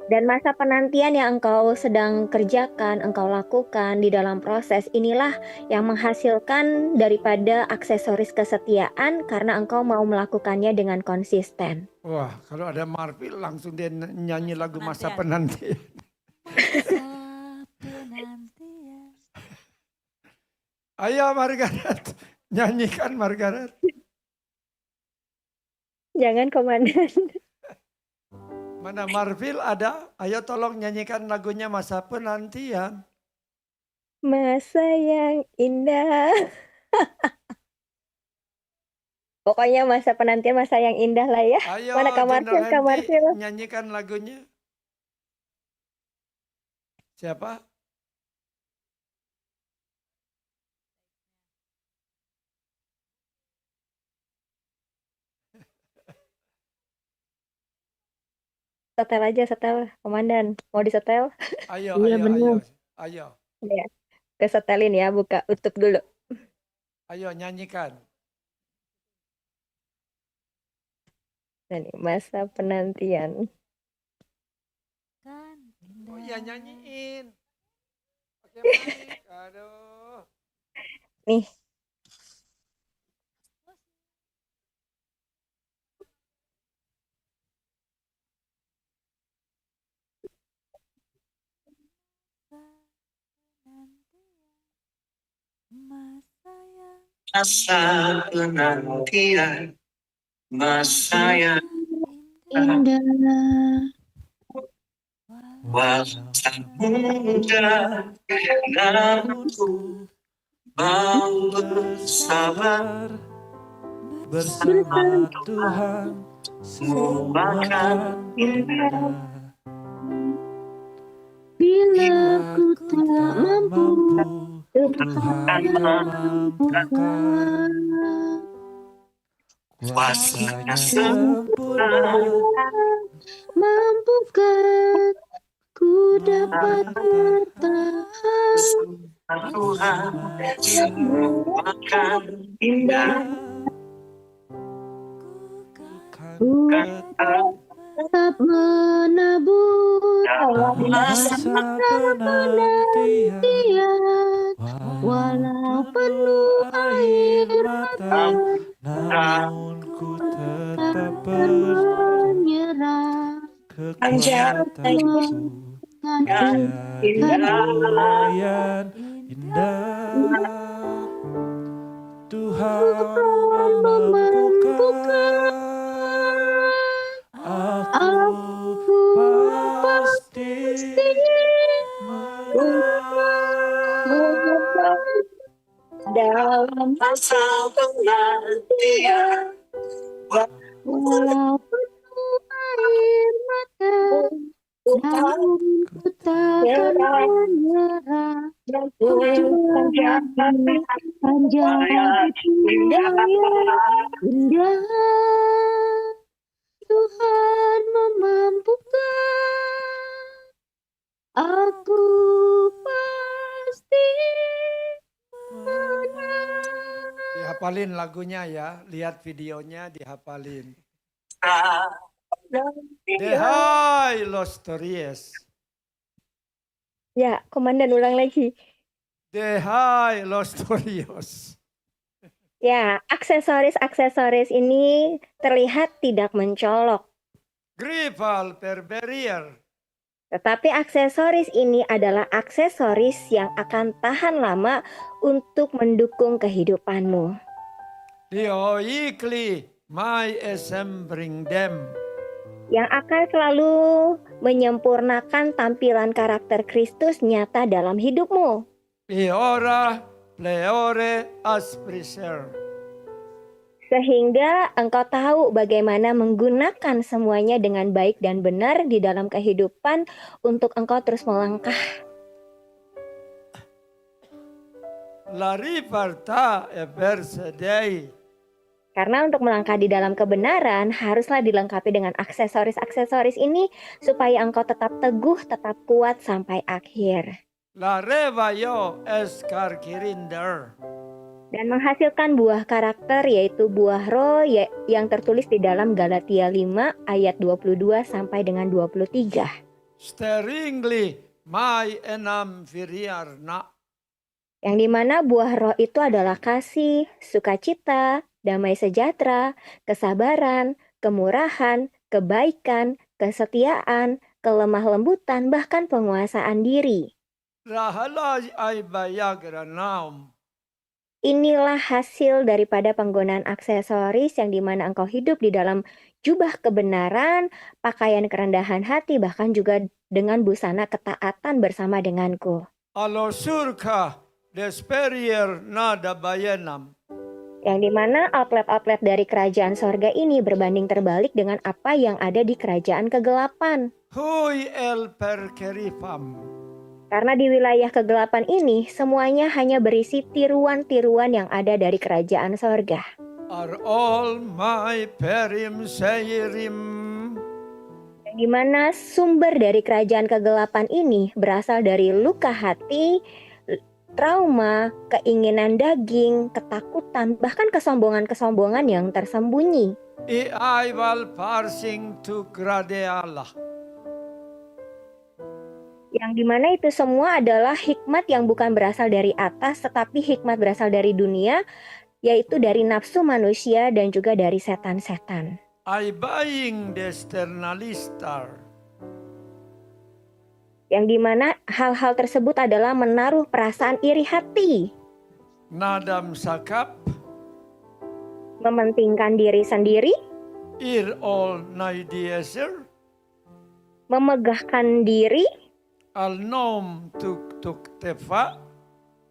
Dan masa penantian yang engkau sedang kerjakan, engkau lakukan di dalam proses inilah yang menghasilkan daripada aksesoris kesetiaan karena engkau mau melakukannya dengan konsisten. Wah, kalau ada Marfil langsung dia nyanyi lagu masa penantian. Masa penantian. Ayo Margaret, nyanyikan Margaret. Jangan komandan. Mana Marfil ada? Ayo tolong nyanyikan lagunya masa penantian. Masa yang indah. Pokoknya masa penantian, masa yang indah lah ya. Ayo Mana Kak Marfil, General Kak Hendy, Marfil. nyanyikan lagunya. Siapa? Setel aja, setel. Komandan, mau disetel? Ayo, Iya, ayo, benar. ayo. Ya, kesetelin ya, buka utup dulu. Ayo nyanyikan. Ini masa penantian. Kan Oh indah. iya nyanyiin. Pakai mic. Aduh. Nih, Masa penantian, masa yang Indah. walau tak mudah, namun ku mau bersabar bersama Tuhan, semua akan indah. Bila ku tak mampu, Tuhan mampukan, kuasanya sempurna, mampukan ku dapat bertahan. Tuhan semua akan indah. Ku tetap menabur Masa penantian, walau penuh air mata, namun ku tetap menyerah. kekuatanku yang indah. Tuhan memampukan, aku pasti menang. dalam Masa penantian, walau penuh air mata, namun ku takkan menyerah. Panjang hidayah indah. hafalin lagunya ya, lihat videonya dihafalin. Dehai los Tories. Ya, Komandan ulang lagi. Dehai los Torios. Ya, aksesoris-aksesoris ini terlihat tidak mencolok. Gripal perberier. Tetapi aksesoris ini adalah aksesoris yang akan tahan lama untuk mendukung kehidupanmu. Dioikli mai bring them. Yang akan selalu menyempurnakan tampilan karakter Kristus nyata dalam hidupmu. Piora pleore aspriser. Sehingga engkau tahu bagaimana menggunakan semuanya dengan baik dan benar di dalam kehidupan untuk engkau terus melangkah. La riparta e verse dei. Karena untuk melangkah di dalam kebenaran haruslah dilengkapi dengan aksesoris-aksesoris ini supaya engkau tetap teguh, tetap kuat sampai akhir. La revayo escarkirinder. Dan menghasilkan buah karakter yaitu buah roh yang tertulis di dalam Galatia 5 ayat 22 sampai dengan 23. Steringli mai enam viriarna. Yang dimana buah roh itu adalah kasih, sukacita, damai sejahtera, kesabaran, kemurahan, kebaikan, kesetiaan, kelemah lembutan, bahkan penguasaan diri. Rahalaj ay bayagranam. Inilah hasil daripada penggunaan aksesoris yang dimana engkau hidup di dalam jubah kebenaran, pakaian kerendahan hati, bahkan juga dengan busana ketaatan bersama denganku. Alosurka desperier nada bayenam. Yang dimana outlet-outlet dari kerajaan sorga ini berbanding terbalik dengan apa yang ada di kerajaan kegelapan. Hui el perkerifam. Karena di wilayah kegelapan ini semuanya hanya berisi tiruan-tiruan yang ada dari kerajaan sorga. Are all my perim seirim. Yang dimana sumber dari kerajaan kegelapan ini berasal dari luka hati, trauma, keinginan daging, ketakutan, bahkan kesombongan-kesombongan yang tersembunyi. I will parsing to gradeala. Yang dimana itu semua adalah hikmat yang bukan berasal dari atas, tetapi hikmat berasal dari dunia, yaitu dari nafsu manusia dan juga dari setan-setan. I buying the sternalistar. Yang dimana hal-hal tersebut adalah menaruh perasaan iri hati, Nadam sakap. mementingkan diri sendiri, Ir all naidieser. memegahkan diri, Al nom tuk tefa.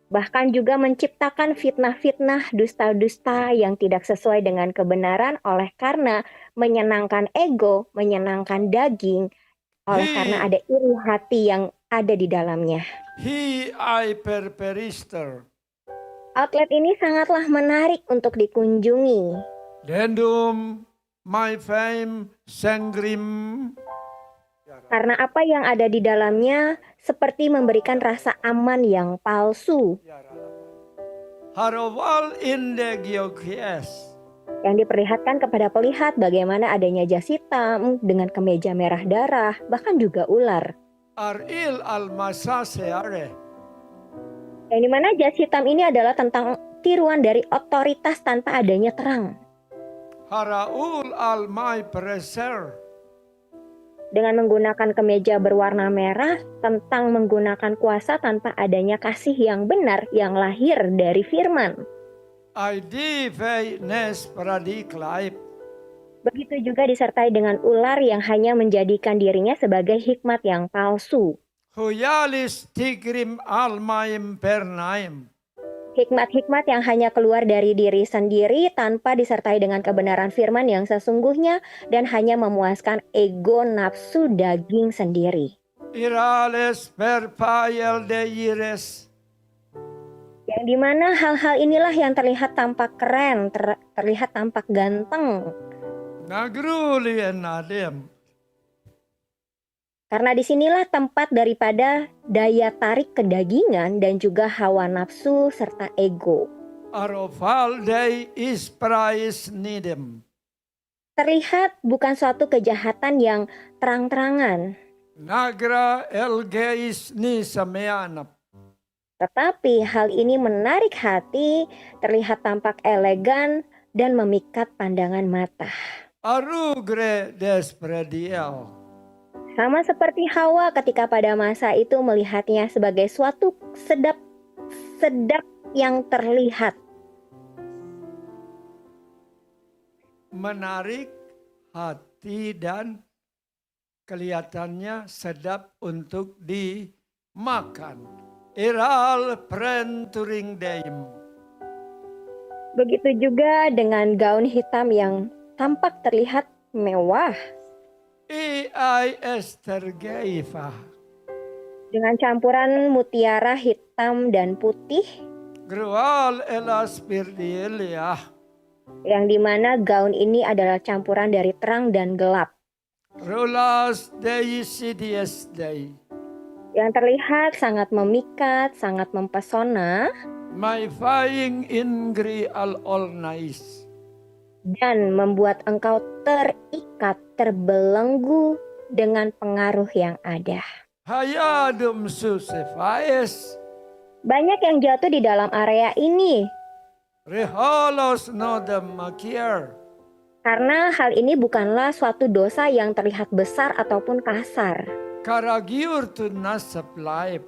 bahkan juga menciptakan fitnah-fitnah, dusta-dusta yang tidak sesuai dengan kebenaran oleh karena menyenangkan ego, menyenangkan daging, oleh karena ada iri hati yang ada di dalamnya. Hi I perperister. Outlet ini sangatlah menarik untuk dikunjungi. Dendum my fame sengrim. Karena apa yang ada di dalamnya seperti memberikan rasa aman yang palsu. Harowal inde giokies. Yang diperlihatkan kepada pelihat bagaimana adanya jas hitam dengan kemeja merah darah, bahkan juga ular. Aril al masaseare. Yang dimana jas hitam ini adalah tentang tiruan dari otoritas tanpa adanya terang. Haraul al my preser. Dengan menggunakan kemeja berwarna merah tentang menggunakan kuasa tanpa adanya kasih yang benar yang lahir dari firman. ID nes pradiklaip. Begitu juga disertai dengan ular yang hanya menjadikan dirinya sebagai hikmat yang palsu. Huyalis tigrim al maim pernaim. Hikmat-hikmat yang hanya keluar dari diri sendiri tanpa disertai dengan kebenaran firman yang sesungguhnya dan hanya memuaskan ego nafsu daging sendiri. Irales perpayel deires. Yang dimana hal-hal inilah yang terlihat tampak keren, terlihat tampak ganteng. Nagruli enadem. Karena disinilah tempat daripada daya tarik kedagingan dan juga hawa nafsu serta ego. Arofalde is price nidem. Terlihat bukan suatu kejahatan yang terang-terangan, Nagra elgeis ni sameanap. tetapi hal ini menarik hati, terlihat tampak elegan, dan memikat pandangan mata. Arugre desprediel. Sama seperti Hawa ketika pada masa itu melihatnya sebagai suatu sedap yang terlihat. Menarik hati dan kelihatannya sedap untuk dimakan. Iral prenturing deim. Begitu juga dengan gaun hitam yang tampak terlihat mewah Ei estergeifa. dengan campuran mutiara hitam dan putih, Grual elas pirdieliah. yang dimana gaun ini adalah campuran dari terang dan gelap. Rulas dei sidies dei. Yang terlihat sangat memikat, sangat mempesona, My flying ingri al all nice. dan membuat engkau terikat, terbelenggu dengan pengaruh yang ada. Hayadum susefaies. Banyak yang jatuh di dalam area ini, Reholos nodem makier. karena hal ini bukanlah suatu dosa yang terlihat besar ataupun kasar. Karagiur tu nasab laib.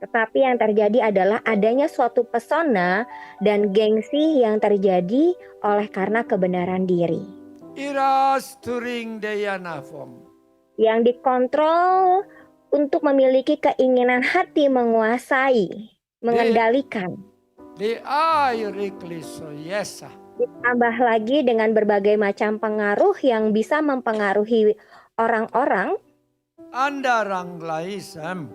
Tetapi yang terjadi adalah adanya suatu pesona dan gengsi yang terjadi oleh karena kebenaran diri, Iras turing deyanafom. yang dikontrol untuk memiliki keinginan hati menguasai, mengendalikan. Di airikliso yesa. Ditambah lagi dengan berbagai macam pengaruh yang bisa mempengaruhi orang-orang Andarang laisem.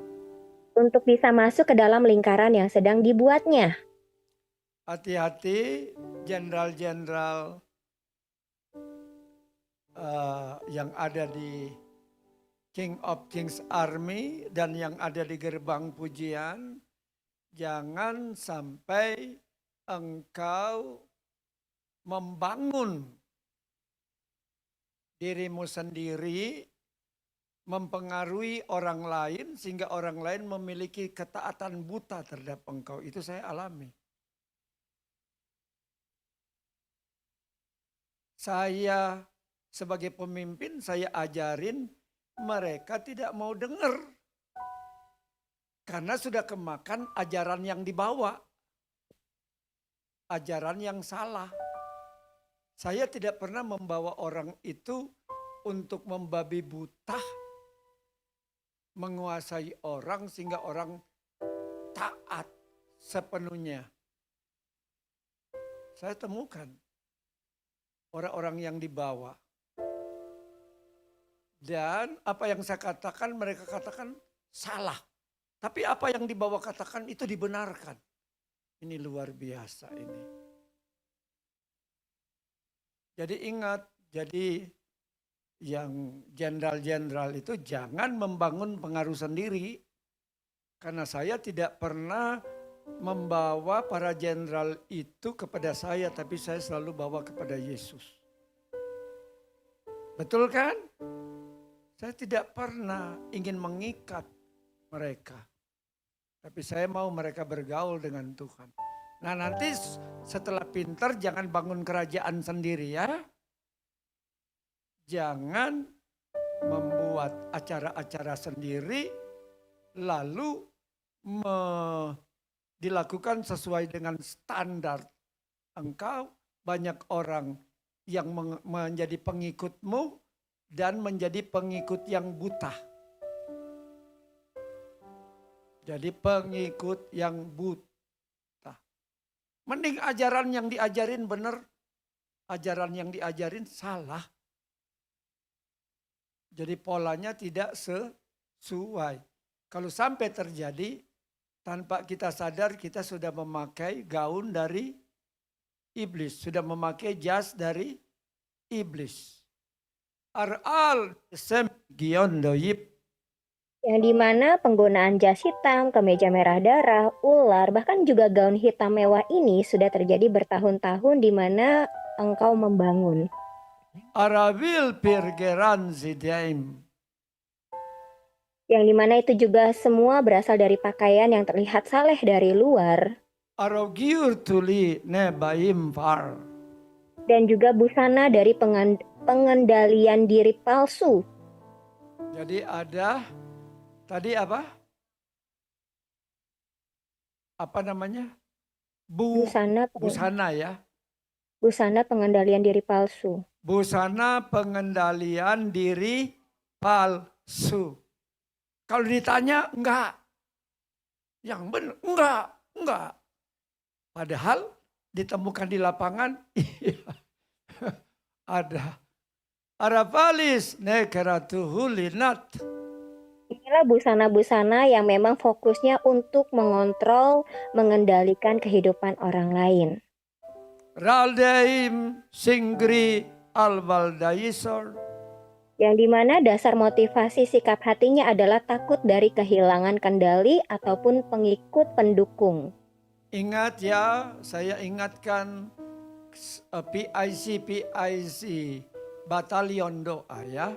untuk bisa masuk ke dalam lingkaran yang sedang dibuatnya. Hati-hati jenderal-jenderal yang ada di King of Kings Army dan yang ada di gerbang pujian. Jangan sampai engkau membangun dirimu sendiri, mempengaruhi orang lain sehingga orang lain memiliki ketaatan buta terhadap engkau. Itu saya alami. Saya sebagai pemimpin, saya ajarin mereka tidak mau dengar. Karena sudah kemakan ajaran yang dibawa. Ajaran yang salah. Saya tidak pernah membawa orang itu untuk membabi buta, menguasai orang sehingga orang taat sepenuhnya. Saya temukan orang-orang yang dibawa. Dan apa yang saya katakan mereka katakan salah. Tapi apa yang dibawa katakan itu dibenarkan. Ini luar biasa ini. Jadi ingat, jadi yang jenderal-jenderal itu jangan membangun pengaruh sendiri. Karena saya tidak pernah membawa para jenderal itu kepada saya, tapi saya selalu bawa kepada Yesus. Betul kan? Saya tidak pernah ingin mengikat mereka. Tapi saya mau mereka bergaul dengan Tuhan. Nah nanti setelah pintar jangan bangun kerajaan sendiri ya. Jangan membuat acara-acara sendiri lalu dilakukan sesuai dengan standar. Engkau banyak orang yang menjadi pengikutmu dan menjadi pengikut yang buta. Jadi pengikut yang buta. Mending ajaran yang diajarin benar, ajaran yang diajarin salah. Jadi polanya tidak sesuai. Kalau sampai terjadi, tanpa kita sadar kita sudah memakai gaun dari iblis. Sudah memakai jas dari iblis. Aral sem giondoyip. Yang dimana penggunaan jas hitam, kemeja merah darah, ular, bahkan juga gaun hitam mewah ini sudah terjadi bertahun-tahun di mana engkau membangun. Arabil pirgeran zidaim. Yang dimana itu juga semua berasal dari pakaian yang terlihat saleh dari luar. Arogiur tuli nebaim far. Dan juga busana dari pengendalian diri palsu. Jadi ada tadi apa? Apa namanya? Busana ya. Busana pengendalian diri palsu. Busana pengendalian diri palsu. Kalau ditanya enggak. Yang benar enggak. Padahal ditemukan di lapangan iya. Ada. Arapalis nekeratuhu linat. Inilah busana-busana yang memang fokusnya untuk mengontrol, mengendalikan kehidupan orang lain. Raldeim singri alvaldaisor. Yang dimana dasar motivasi sikap hatinya adalah takut dari kehilangan kendali ataupun pengikut pendukung. Ingat ya, saya ingatkan PIC batalion doa ya.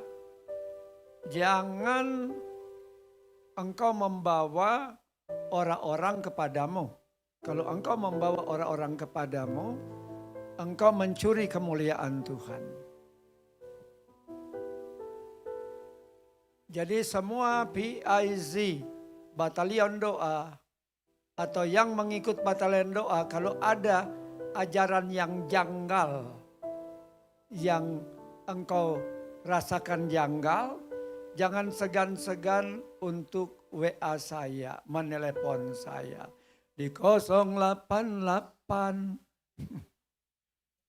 Jangan engkau membawa orang-orang kepadamu. Kalau engkau membawa orang-orang kepadamu, engkau mencuri kemuliaan Tuhan. Jadi semua PIZ, batalion doa, atau yang mengikut batalion doa, kalau ada ajaran yang janggal, yang engkau rasakan janggal, jangan segan-segan untuk WA saya, menelepon saya di 088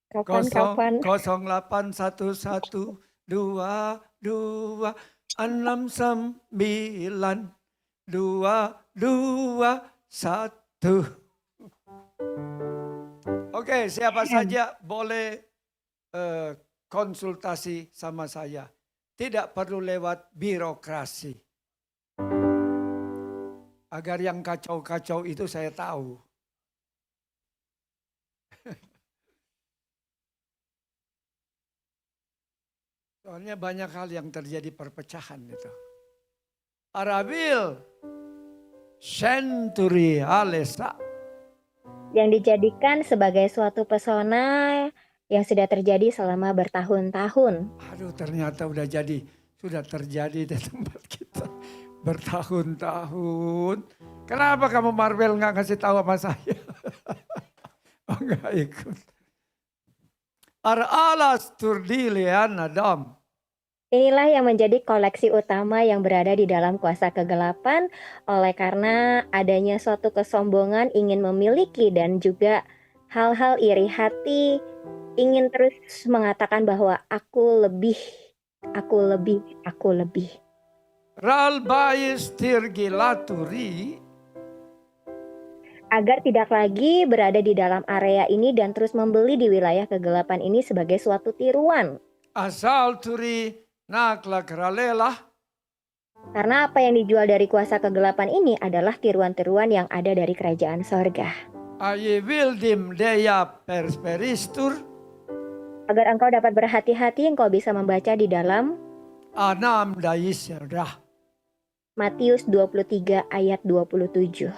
Kapan-kapan 0811 22 69 221. Oke, siapa saja boleh konsultasi sama saya. Tidak perlu lewat birokrasi. Agar yang kacau-kacau itu saya tahu. Soalnya banyak hal yang terjadi perpecahan itu. Arabil Century Alesa. yang dijadikan sebagai suatu pesona yang sudah terjadi selama bertahun-tahun. Aduh, ternyata sudah terjadi di tempat kita bertahun-tahun. Kenapa kamu Marvel nggak ngasih tahu sama saya? Oh, nggak ikut. Ar-alas turdilian Adam. Inilah yang menjadi koleksi utama yang berada di dalam kuasa kegelapan oleh karena adanya suatu kesombongan ingin memiliki dan juga hal-hal iri hati ingin terus mengatakan bahwa aku lebih. Ral bais tirgilaturi. Agar tidak lagi berada di dalam area ini dan terus membeli di wilayah kegelapan ini sebagai suatu tiruan. Asal turi nakla keralela. Karena apa yang dijual dari kuasa kegelapan ini adalah tiruan-tiruan yang ada dari kerajaan sorga. Aye wildim deya persperistur. Agar engkau dapat berhati-hati, engkau bisa membaca di dalam Anam daisirdah. Matius 23 ayat 27.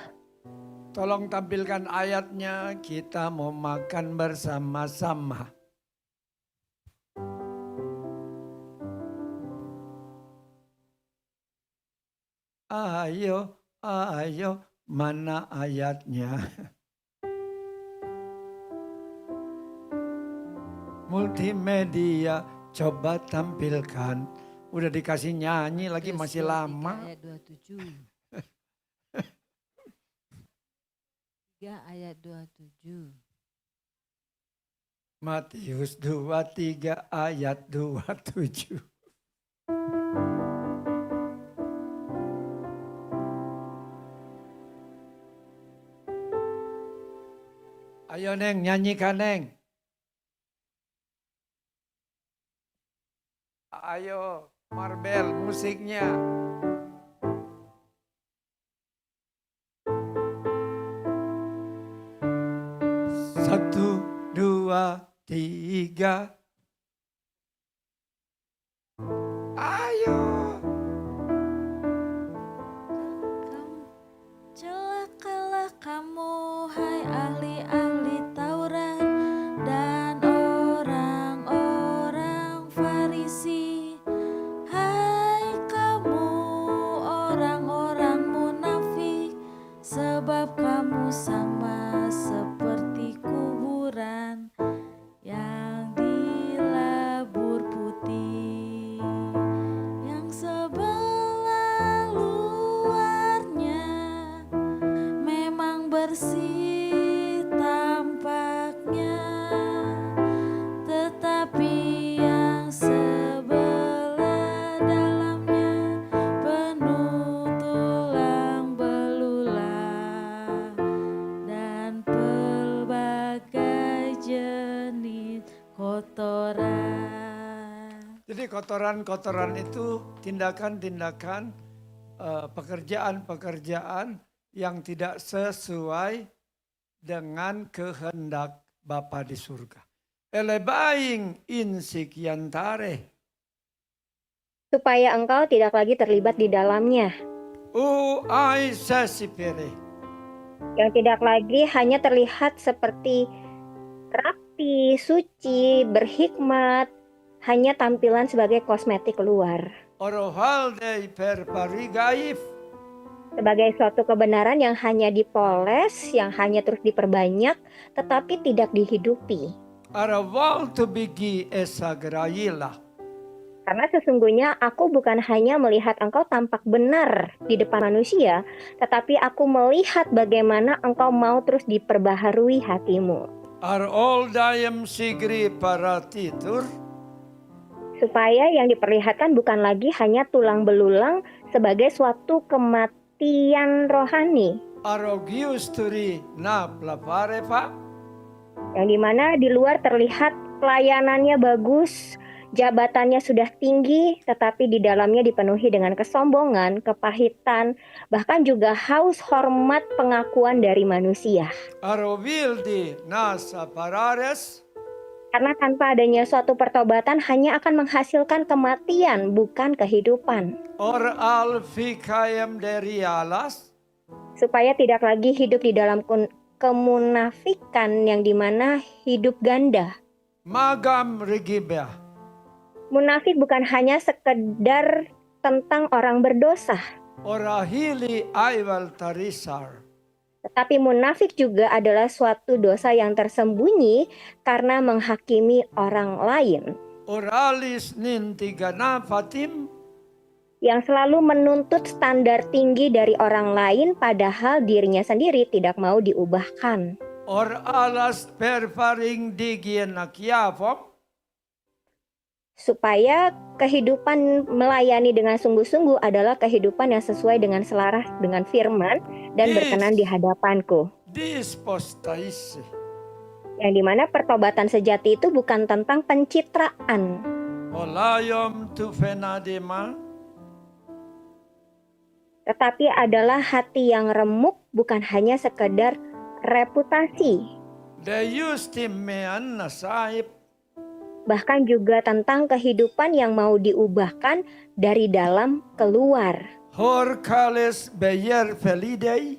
Tolong tampilkan ayatnya, kita mau makan bersama-sama. Ayo, mana ayatnya? Multimedia, coba tampilkan. Udah dikasih nyanyi lagi masih lama. Ayat 27. 3 ayat 27. Matius 23 ayat 27. Ayo Neng, nyanyikan Neng. Ayo, Marbel musiknya. 3. Ayo. Celakalah kamu, hai ahli-ahli Taurat dan orang-orang Farisi. Hai kamu orang-orang munafik, sebab kamu sama seperti kuburan yang dilabur putih, yang sebelah luarnya memang bersih tampaknya, tetapi yang sebelah dalamnya penuh tulang belulang dan pelbagai jenis kotoran. Jadi kotoran-kotoran itu tindakan-tindakan, pekerjaan-pekerjaan yang tidak sesuai dengan kehendak Bapa di surga. Elebaing insikiantare. Supaya engkau tidak lagi terlibat di dalamnya, Ai sesipere. yang tidak lagi hanya terlihat seperti rapi, suci, berhikmat, hanya tampilan sebagai kosmetik luar. Orohalde per parigaif. Sebagai suatu kebenaran yang hanya dipoles, yang hanya terus diperbanyak, tetapi tidak dihidupi. Araval to bigi esagraila. Karena sesungguhnya aku bukan hanya melihat engkau tampak benar di depan manusia, tetapi aku melihat bagaimana engkau mau terus diperbaharui hatimu. Ar all dayem sigri paratitur. Supaya yang diperlihatkan bukan lagi hanya tulang belulang sebagai suatu kematian rohani. Arogius turi na plapare pa. Yang dimana di luar terlihat pelayanannya bagus, jabatannya sudah tinggi, tetapi di dalamnya dipenuhi dengan kesombongan, kepahitan, bahkan juga haus hormat pengakuan dari manusia. Arovildi nasa parares. Karena tanpa adanya suatu pertobatan hanya akan menghasilkan kematian, bukan kehidupan. Or alfikayem derialas. Supaya tidak lagi hidup di dalam kemunafikan yang dimana hidup ganda. Magam rigibah. Munafik bukan hanya sekedar tentang orang berdosa, Orahili aival tarisar. tetapi munafik juga adalah suatu dosa yang tersembunyi karena menghakimi orang lain, Oralis nintigana fatim. yang selalu menuntut standar tinggi dari orang lain padahal dirinya sendiri tidak mau diubahkan. Or alas perfaring digien akiafom. Supaya kehidupan melayani dengan sungguh-sungguh adalah kehidupan yang sesuai dengan selaras dengan firman dan berkenan di hadapanku. Dispostaisi. Yang dimana pertobatan sejati itu bukan tentang pencitraan, Olayom tu fenadema. tetapi adalah hati yang remuk, bukan hanya sekedar reputasi. De justim me anna saib. Bahkan juga tentang kehidupan yang mau diubahkan dari dalam keluar. Hor kales beyer felidei.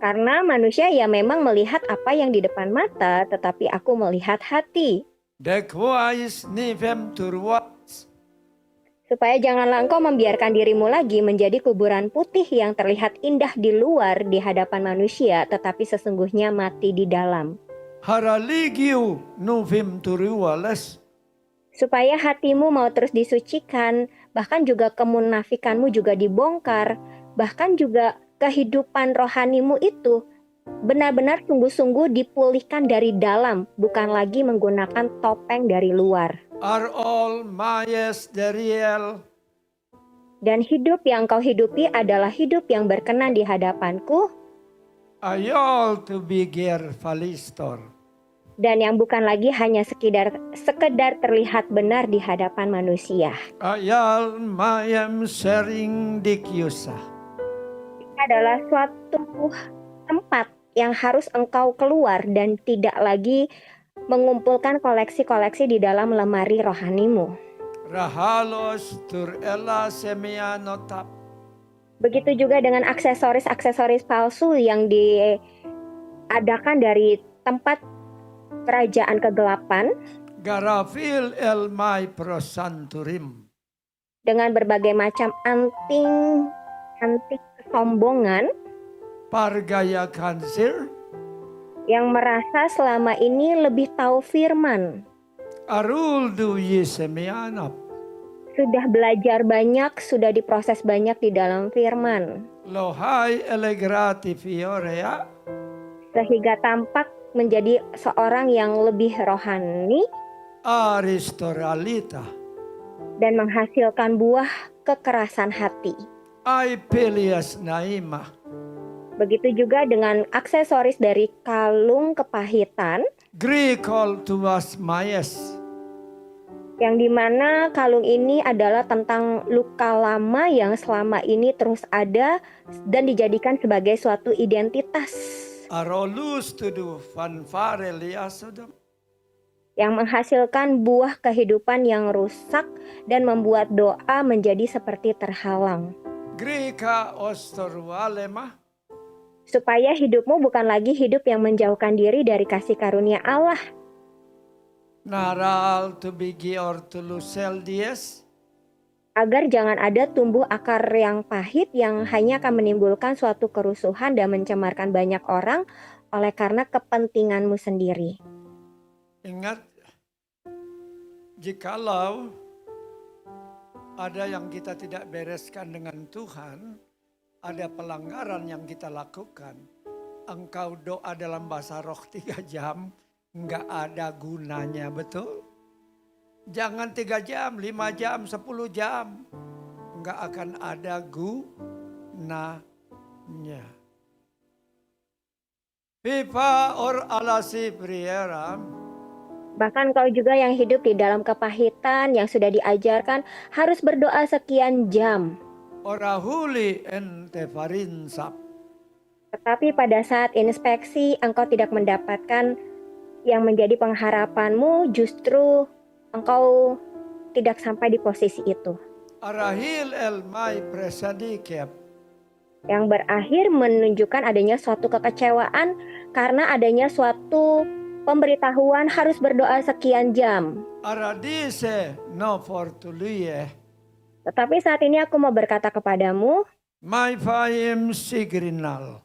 Karena manusia ya memang melihat apa yang di depan mata, tetapi aku melihat hati. Dekwais nivem turwats. Supaya janganlah engkau membiarkan dirimu lagi menjadi kuburan putih yang terlihat indah di luar di hadapan manusia, tetapi sesungguhnya mati di dalam. Haraligiu nuvim turwales. Supaya hatimu mau terus disucikan, bahkan juga kemunafikanmu juga dibongkar, bahkan juga kehidupan rohanimu itu benar-benar sungguh-sungguh dipulihkan dari dalam, bukan lagi menggunakan topeng dari luar. Are all mayes deriel. Dan hidup yang kau hidupi adalah hidup yang berkenan di hadapanku, Ayol to biger falistor. dan yang bukan lagi hanya sekedar terlihat benar di hadapan manusia. Ayal mayem sering dikyusa. Adalah suatu tempat yang harus engkau keluar dan tidak lagi mengumpulkan koleksi-koleksi di dalam lemari rohanimu. Rahalos tur ella semianotap. Begitu juga dengan aksesoris-aksesoris palsu yang diadakan dari tempat kerajaan kegelapan Garafil el mai prosanturim. dengan berbagai macam anting kesombongan Pargaya kansir. yang merasa selama ini lebih tahu firman. Arul du yisemianap. Sudah belajar banyak, sudah diproses banyak di dalam firman. Lohai elegrati fiorea. Sehingga tampak menjadi seorang yang lebih rohani Aristoralita. dan menghasilkan buah kekerasan hati. Aipelias naima. Begitu juga dengan aksesoris dari kalung kepahitan, Grikol tuas mayes. yang dimana kalung ini adalah tentang luka lama yang selama ini terus ada dan dijadikan sebagai suatu identitas Arolus tudu fanfare liasodam. yang menghasilkan buah kehidupan yang rusak dan membuat doa menjadi seperti terhalang. Grika ostorualema. Supaya hidupmu bukan lagi hidup yang menjauhkan diri dari kasih karunia Allah. Naral tu bigi ortulusel dies. Agar jangan ada tumbuh akar yang pahit yang hanya akan menimbulkan suatu kerusuhan dan mencemarkan banyak orang oleh karena kepentinganmu sendiri. Ingat, jikalau ada yang kita tidak bereskan dengan Tuhan, ada pelanggaran yang kita lakukan, engkau doa dalam bahasa roh 3 jam, enggak ada gunanya, betul? Jangan 3 jam, 5 jam, 10 jam. Enggak akan ada gunanya. Pipa or alasi prieram. Bahkan kau juga yang hidup di dalam kepahitan yang sudah diajarkan harus berdoa sekian jam. Orahuli ente farinsap. Tetapi pada saat inspeksi engkau tidak mendapatkan yang menjadi pengharapanmu, justru engkau tidak sampai di posisi itu. Arahil el mai presadikep. Yang berakhir menunjukkan adanya suatu kekecewaan karena adanya suatu pemberitahuan harus berdoa sekian jam. Aradise no fortulie. Tetapi saat ini aku mau berkata kepadamu, Mai faim sigrinal.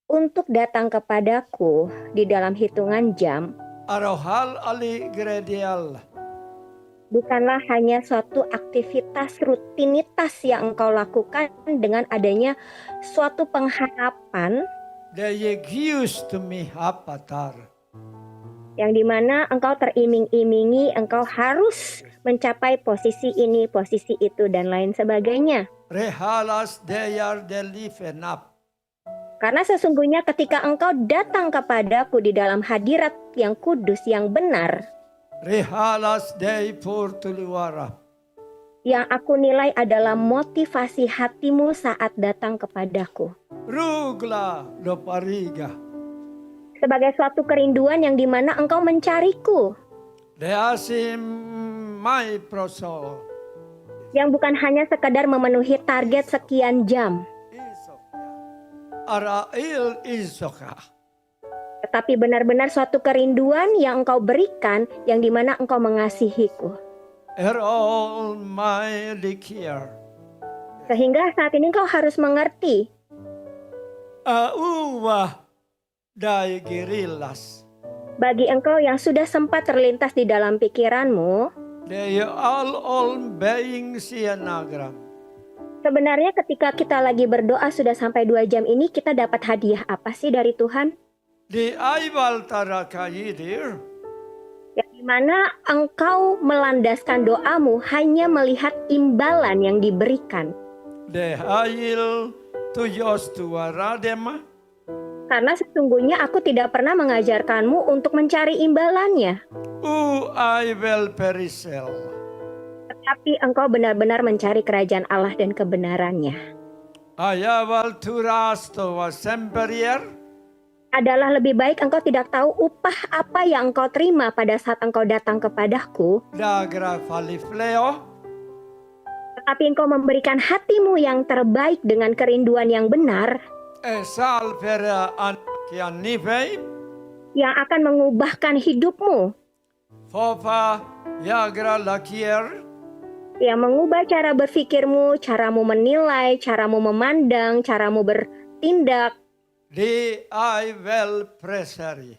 untuk datang kepadaku di dalam hitungan jam, Arohal ali gredial. bukanlah hanya suatu aktivitas rutinitas yang engkau lakukan dengan adanya suatu pengharapan Deyegius to mi hapatar. yang dimana engkau teriming-imingi, engkau harus mencapai posisi ini, posisi itu, dan lain sebagainya. Rehalas deyar delifenap. Karena sesungguhnya ketika engkau datang kepadaku di dalam hadirat yang kudus, yang benar, Rehalas dei portuluara. yang aku nilai adalah motivasi hatimu saat datang kepadaku. Rugla do pariga. Sebagai suatu kerinduan yang dimana engkau mencariku. Deasim mai proso. Yang bukan hanya sekedar memenuhi target sekian jam. Arail isoka. Tetapi benar-benar suatu kerinduan yang engkau berikan, yang dimana engkau mengasihiku. Erol mai likiar. Sehingga saat ini engkau harus mengerti. Auwa dai girillas. Bagi engkau yang sudah sempat terlintas di dalam pikiranmu, They all being sianagram. sebenarnya ketika kita lagi berdoa sudah sampai 2 jam ini, kita dapat hadiah apa sih dari Tuhan? Di aival tarakayidir. Yang dimana engkau melandaskan doamu hanya melihat imbalan yang diberikan. De hail tuyos tuaradema. Karena sesungguhnya aku tidak pernah mengajarkanmu untuk mencari imbalannya. Aivel perisel. Tetapi engkau benar-benar mencari kerajaan Allah dan kebenarannya. Ayaval turasto was semperier. adalah lebih baik engkau tidak tahu upah apa yang engkau terima pada saat engkau datang kepadaku, Dagra falifleo. tetapi engkau memberikan hatimu yang terbaik dengan kerinduan yang benar, Esal pera anakian nifei. yang akan mengubahkan hidupmu, Fofa yagra lakier. yang mengubah cara berpikirmu, caramu menilai, caramu memandang, caramu bertindak. Di I will presari.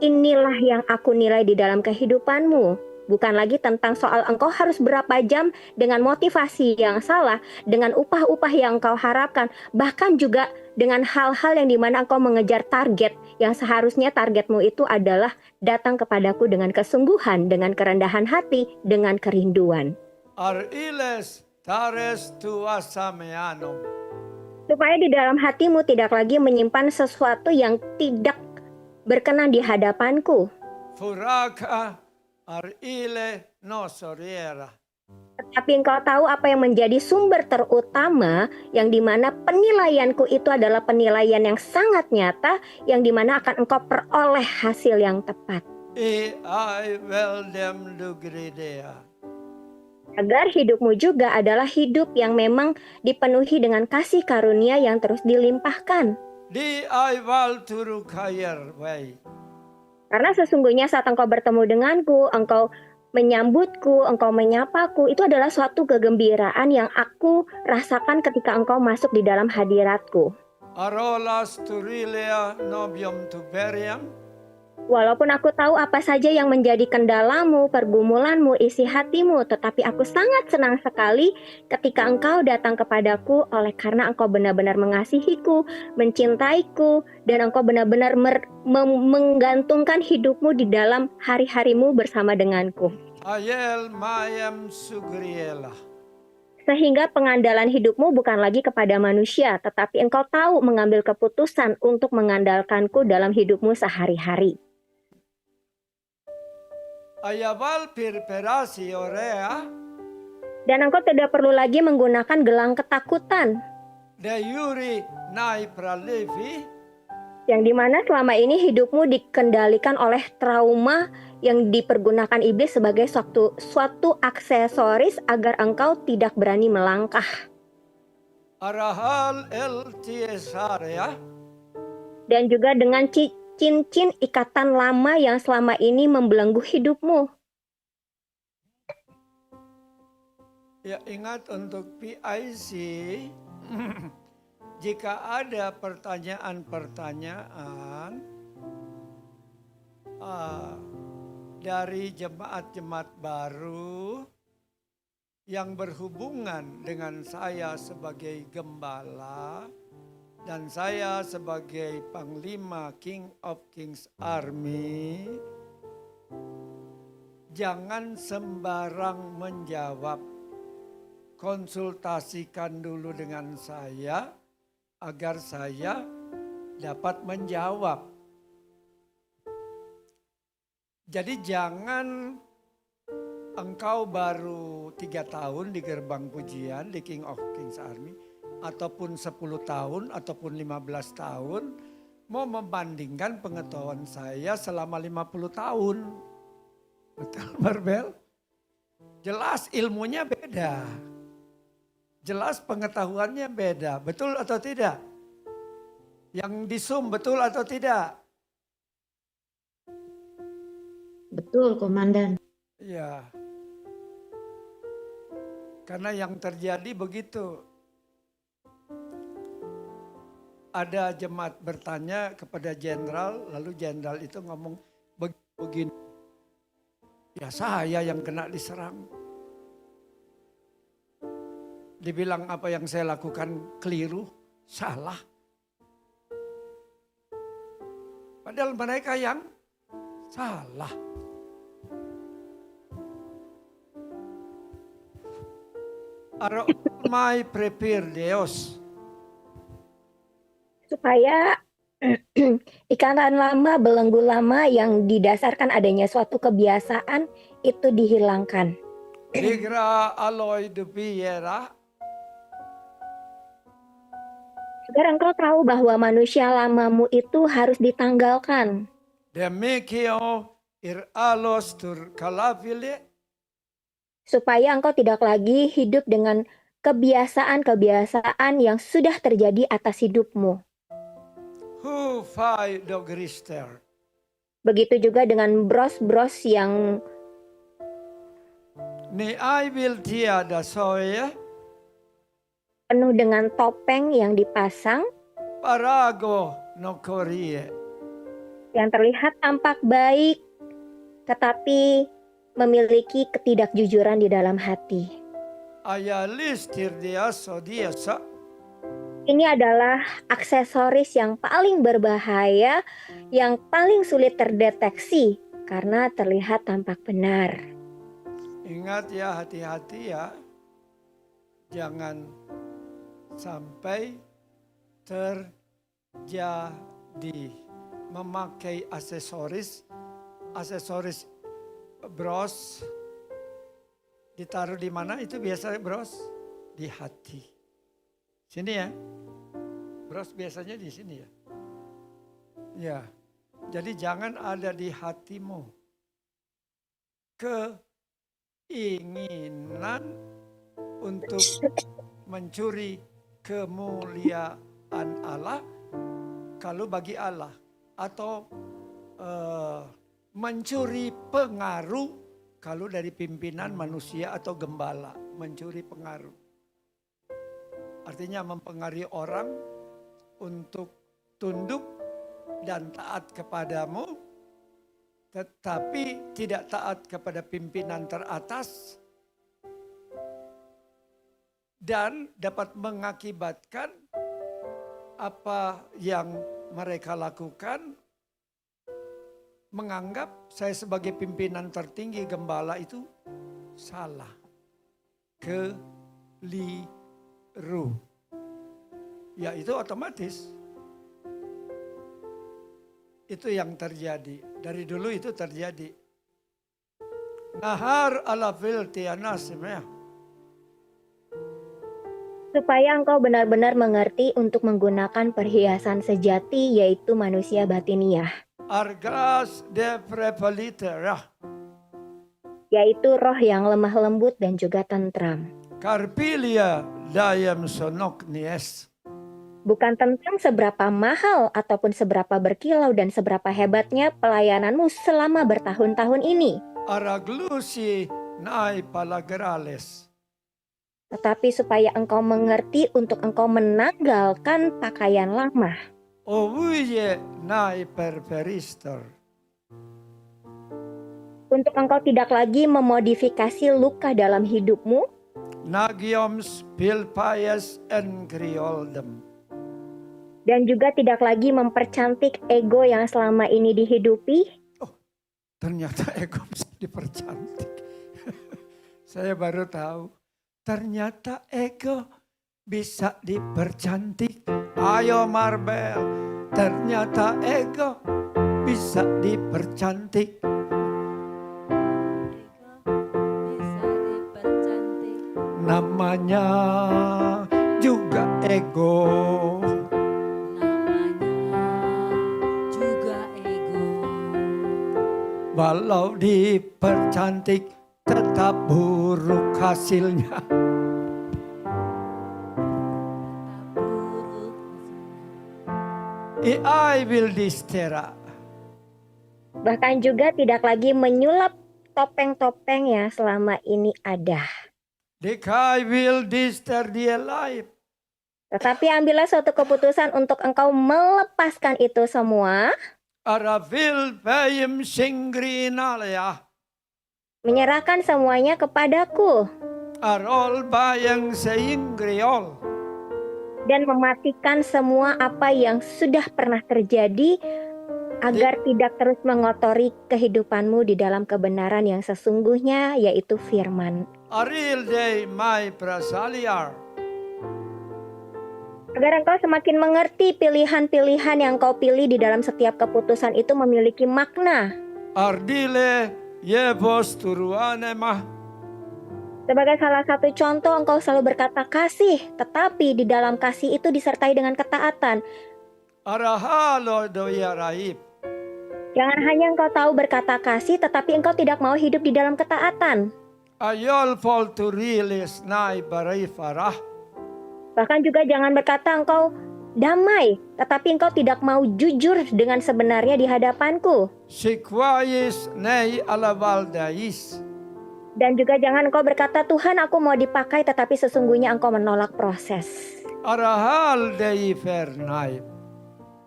Inilah yang aku nilai di dalam kehidupanmu. Bukan lagi tentang soal engkau harus berapa jam dengan motivasi yang salah, dengan upah-upah yang engkau harapkan, bahkan juga dengan hal-hal yang dimana engkau mengejar target, yang seharusnya targetmu itu adalah datang kepadaku dengan kesungguhan, dengan kerendahan hati, dengan kerinduan. Ar iles tares tu asameanum. Supaya di dalam hatimu tidak lagi menyimpan sesuatu yang tidak berkenan di hadapanku. Furaka ar ile nosoriera. Tetapi engkau tahu apa yang menjadi sumber terutama, yang dimana penilaianku itu adalah penilaian yang sangat nyata, yang dimana akan engkau peroleh hasil yang tepat. I will them do gridea. Agar hidupmu juga adalah hidup yang memang dipenuhi dengan kasih karunia yang terus dilimpahkan. Di I will turu kayer way. Karena sesungguhnya saat engkau bertemu denganku, engkau menyambutku, engkau menyapaku, itu adalah suatu kegembiraan yang aku rasakan ketika engkau masuk di dalam hadiratku. Arolas turilea nobium tuberiam. Walaupun aku tahu apa saja yang menjadi kendalamu, pergumulanmu, isi hatimu, tetapi aku sangat senang sekali ketika engkau datang kepadaku oleh karena engkau benar-benar mengasihiku, mencintaiku, dan engkau benar-benar menggantungkan hidupmu di dalam hari-harimu bersama denganku. Ayel mayam sugriela. Sehingga pengandalan hidupmu bukan lagi kepada manusia, tetapi engkau tahu mengambil keputusan untuk mengandalkanku dalam hidupmu sehari-hari. Ayabal pirperasi orea. Dan engkau tidak perlu lagi menggunakan gelang ketakutan, De yuri nai pralevi. yang dimana selama ini hidupmu dikendalikan oleh trauma yang dipergunakan iblis sebagai suatu aksesoris agar engkau tidak berani melangkah. Arahal el tiesarea. Dan juga dengan cincin ikatan lama yang selama ini membelenggu hidupmu. Ya, ingat untuk PIC, jika ada pertanyaan-pertanyaan dari jemaat-jemaat baru yang berhubungan dengan saya sebagai gembala dan saya sebagai Panglima King of Kings Army, jangan sembarang menjawab. Konsultasikan dulu dengan saya agar saya dapat menjawab. Jadi jangan engkau baru 3 tahun di gerbang pujian di King of Kings Army, ataupun 10 tahun, ataupun 15 tahun, mau membandingkan pengetahuan saya selama 50 tahun. Betul, Marbel? Jelas ilmunya beda. Jelas pengetahuannya beda. Betul atau tidak? Yang di Zoom betul atau tidak? Betul, Komandan. Ya. Karena yang terjadi begitu. Ada jemaat bertanya kepada jenderal, lalu jenderal itu ngomong begini. Ya saya yang kena diserang. Dibilang apa yang saya lakukan keliru, salah. Padahal mereka yang salah. Are my prepare Deus. Supaya ikatan lama, belenggu lama yang didasarkan adanya suatu kebiasaan itu dihilangkan. Digra aloy de biera. Agar engkau tahu bahwa manusia lamamu itu harus ditanggalkan. Demekeo ir alos tur kalafile Supaya engkau tidak lagi hidup dengan kebiasaan-kebiasaan yang sudah terjadi atas hidupmu. hu fai dogrister. Begitu juga dengan bros-bros yang Ni I will tiada soya penuh dengan topeng yang dipasang, parago no korie. yang terlihat tampak baik, tetapi memiliki ketidakjujuran di dalam hati. Aya listir dia so dia sa Ini adalah aksesoris yang paling berbahaya, yang paling sulit terdeteksi karena terlihat tampak benar. ingat ya, hati-hati ya. Jangan sampai terjadi memakai aksesoris bros ditaruh di mana itu biasa bros? Di hati. Sini ya. Bros biasanya di sini ya. Ya. Jadi jangan ada di hatimu keinginan untuk mencuri kemuliaan Allah kalau bagi Allah, atau mencuri pengaruh kalau dari pimpinan manusia atau gembala, mencuri pengaruh. Artinya mempengaruhi orang untuk tunduk dan taat kepadamu, tetapi tidak taat kepada pimpinan teratas, dan dapat mengakibatkan apa yang mereka lakukan, menganggap saya sebagai pimpinan tertinggi gembala itu salah, keliru. Ya itu otomatis. Itu yang terjadi. Dari dulu itu terjadi. Nahar ala filti anasimeh. Supaya engkau benar-benar mengerti untuk menggunakan perhiasan sejati, yaitu manusia batiniah, Argas de prepaliterah. yaitu roh yang lemah lembut dan juga tentram. Karpilia dayam sonok nies. Bukan tentang seberapa mahal ataupun seberapa berkilau dan seberapa hebatnya pelayananmu selama bertahun-tahun ini. Araglusi nai palagrales. Tetapi supaya engkau mengerti untuk engkau menanggalkan pakaian lama. Ovuye nai perperister. Untuk engkau tidak lagi memodifikasi luka dalam hidupmu. Nagyoms pilpayas en krioldem. Dan juga tidak lagi mempercantik ego yang selama ini dihidupi. Ternyata ego bisa dipercantik. Saya baru tahu. Ternyata ego bisa dipercantik. Ayo Marbel. Ternyata ego bisa dipercantik. Bisa dipercantik. Namanya juga ego. Walau dipercantik tetap buruk hasilnya. I will distera. Bahkan juga tidak lagi menyulap topeng-topeng yang selama ini ada. Dekai will dister dia life. Tetapi ambillah suatu keputusan untuk engkau melepaskan itu semua. Aravil bayim singrinalaya. Menyerahkan semuanya kepadaku. Arol bayang seingriol. Dan mematikan semua apa yang sudah pernah terjadi, agar tidak terus mengotori kehidupanmu di dalam kebenaran yang sesungguhnya, yaitu firman. Aril day my prasaliar. Agar engkau semakin mengerti pilihan-pilihan yang kau pilih di dalam setiap keputusan itu memiliki makna. Ardile ye posturuane mah. Sebagai salah satu contoh, engkau selalu berkata kasih, tetapi di dalam kasih itu disertai dengan ketaatan. Arahalo doya raib. Jangan hanya engkau tahu berkata kasih, tetapi engkau tidak mau hidup di dalam ketaatan. Ayol fall to release nai barai farah. Bahkan juga jangan berkata engkau damai, tetapi engkau tidak mau jujur dengan sebenarnya di hadapanku. Sikwais nei alawal dais. Dan juga jangan engkau berkata, Tuhan aku mau dipakai, tetapi sesungguhnya engkau menolak proses. Arahal dei fernai.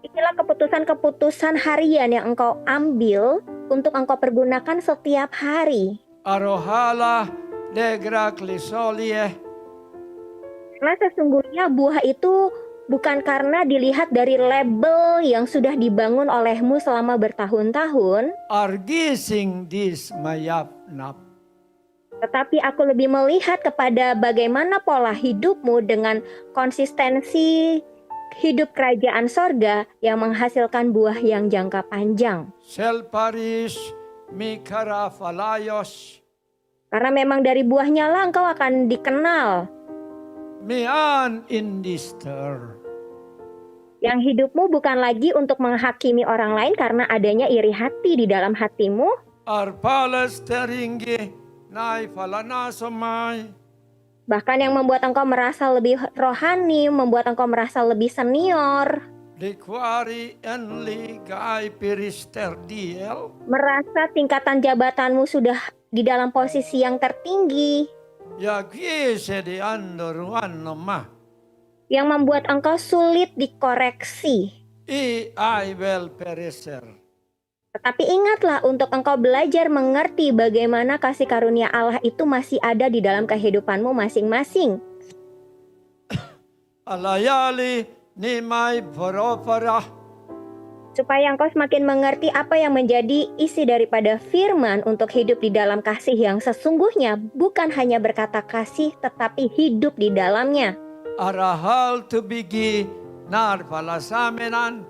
Inilah keputusan-keputusan harian yang engkau ambil untuk engkau pergunakan setiap hari. Arohala degra klisolie. Karena sesungguhnya buah itu bukan karena dilihat dari label yang sudah dibangun olehmu selama bertahun-tahun, Argising dis mayap nap. tetapi aku lebih melihat kepada bagaimana pola hidupmu dengan konsistensi hidup kerajaan sorga yang menghasilkan buah yang jangka panjang. Selparish mikara falayos. Karena memang dari buahnya lah engkau akan dikenal. Mian indister. Yang hidupmu bukan lagi untuk menghakimi orang lain karena adanya iri hati di dalam hatimu, Arpalas teringi nai falana somai. bahkan yang membuat engkau merasa lebih rohani, membuat engkau merasa lebih senior, Likwari enli gai pirister diel. merasa tingkatan jabatanmu sudah di dalam posisi yang tertinggi, Ya giese di andoruan nomah. yang membuat engkau sulit dikoreksi. I will pereser. Tetapi ingatlah untuk engkau belajar mengerti bagaimana kasih karunia Allah itu masih ada di dalam kehidupanmu masing-masing. Alayali nimai boroparah. Supaya engkau semakin mengerti apa yang menjadi isi daripada firman untuk hidup di dalam kasih yang sesungguhnya, bukan hanya berkata kasih tetapi hidup di dalamnya. Arahal to bigi nar falasamenan.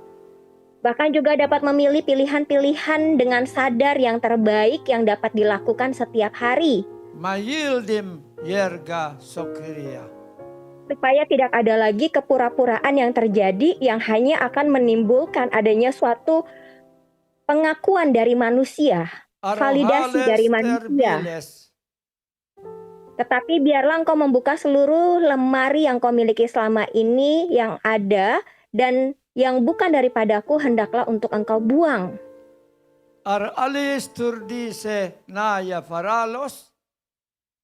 Bahkan juga dapat memilih pilihan-pilihan dengan sadar yang terbaik yang dapat dilakukan setiap hari. Mayildim yerga sokiria. Supaya tidak ada lagi kepura-puraan yang terjadi yang hanya akan menimbulkan adanya suatu pengakuan dari manusia, validasi dari manusia. Tetapi biarlah engkau membuka seluruh lemari yang kau miliki selama ini yang ada dan yang bukan daripadaku hendaklah untuk engkau buang. Ar alis turdise naya faralos.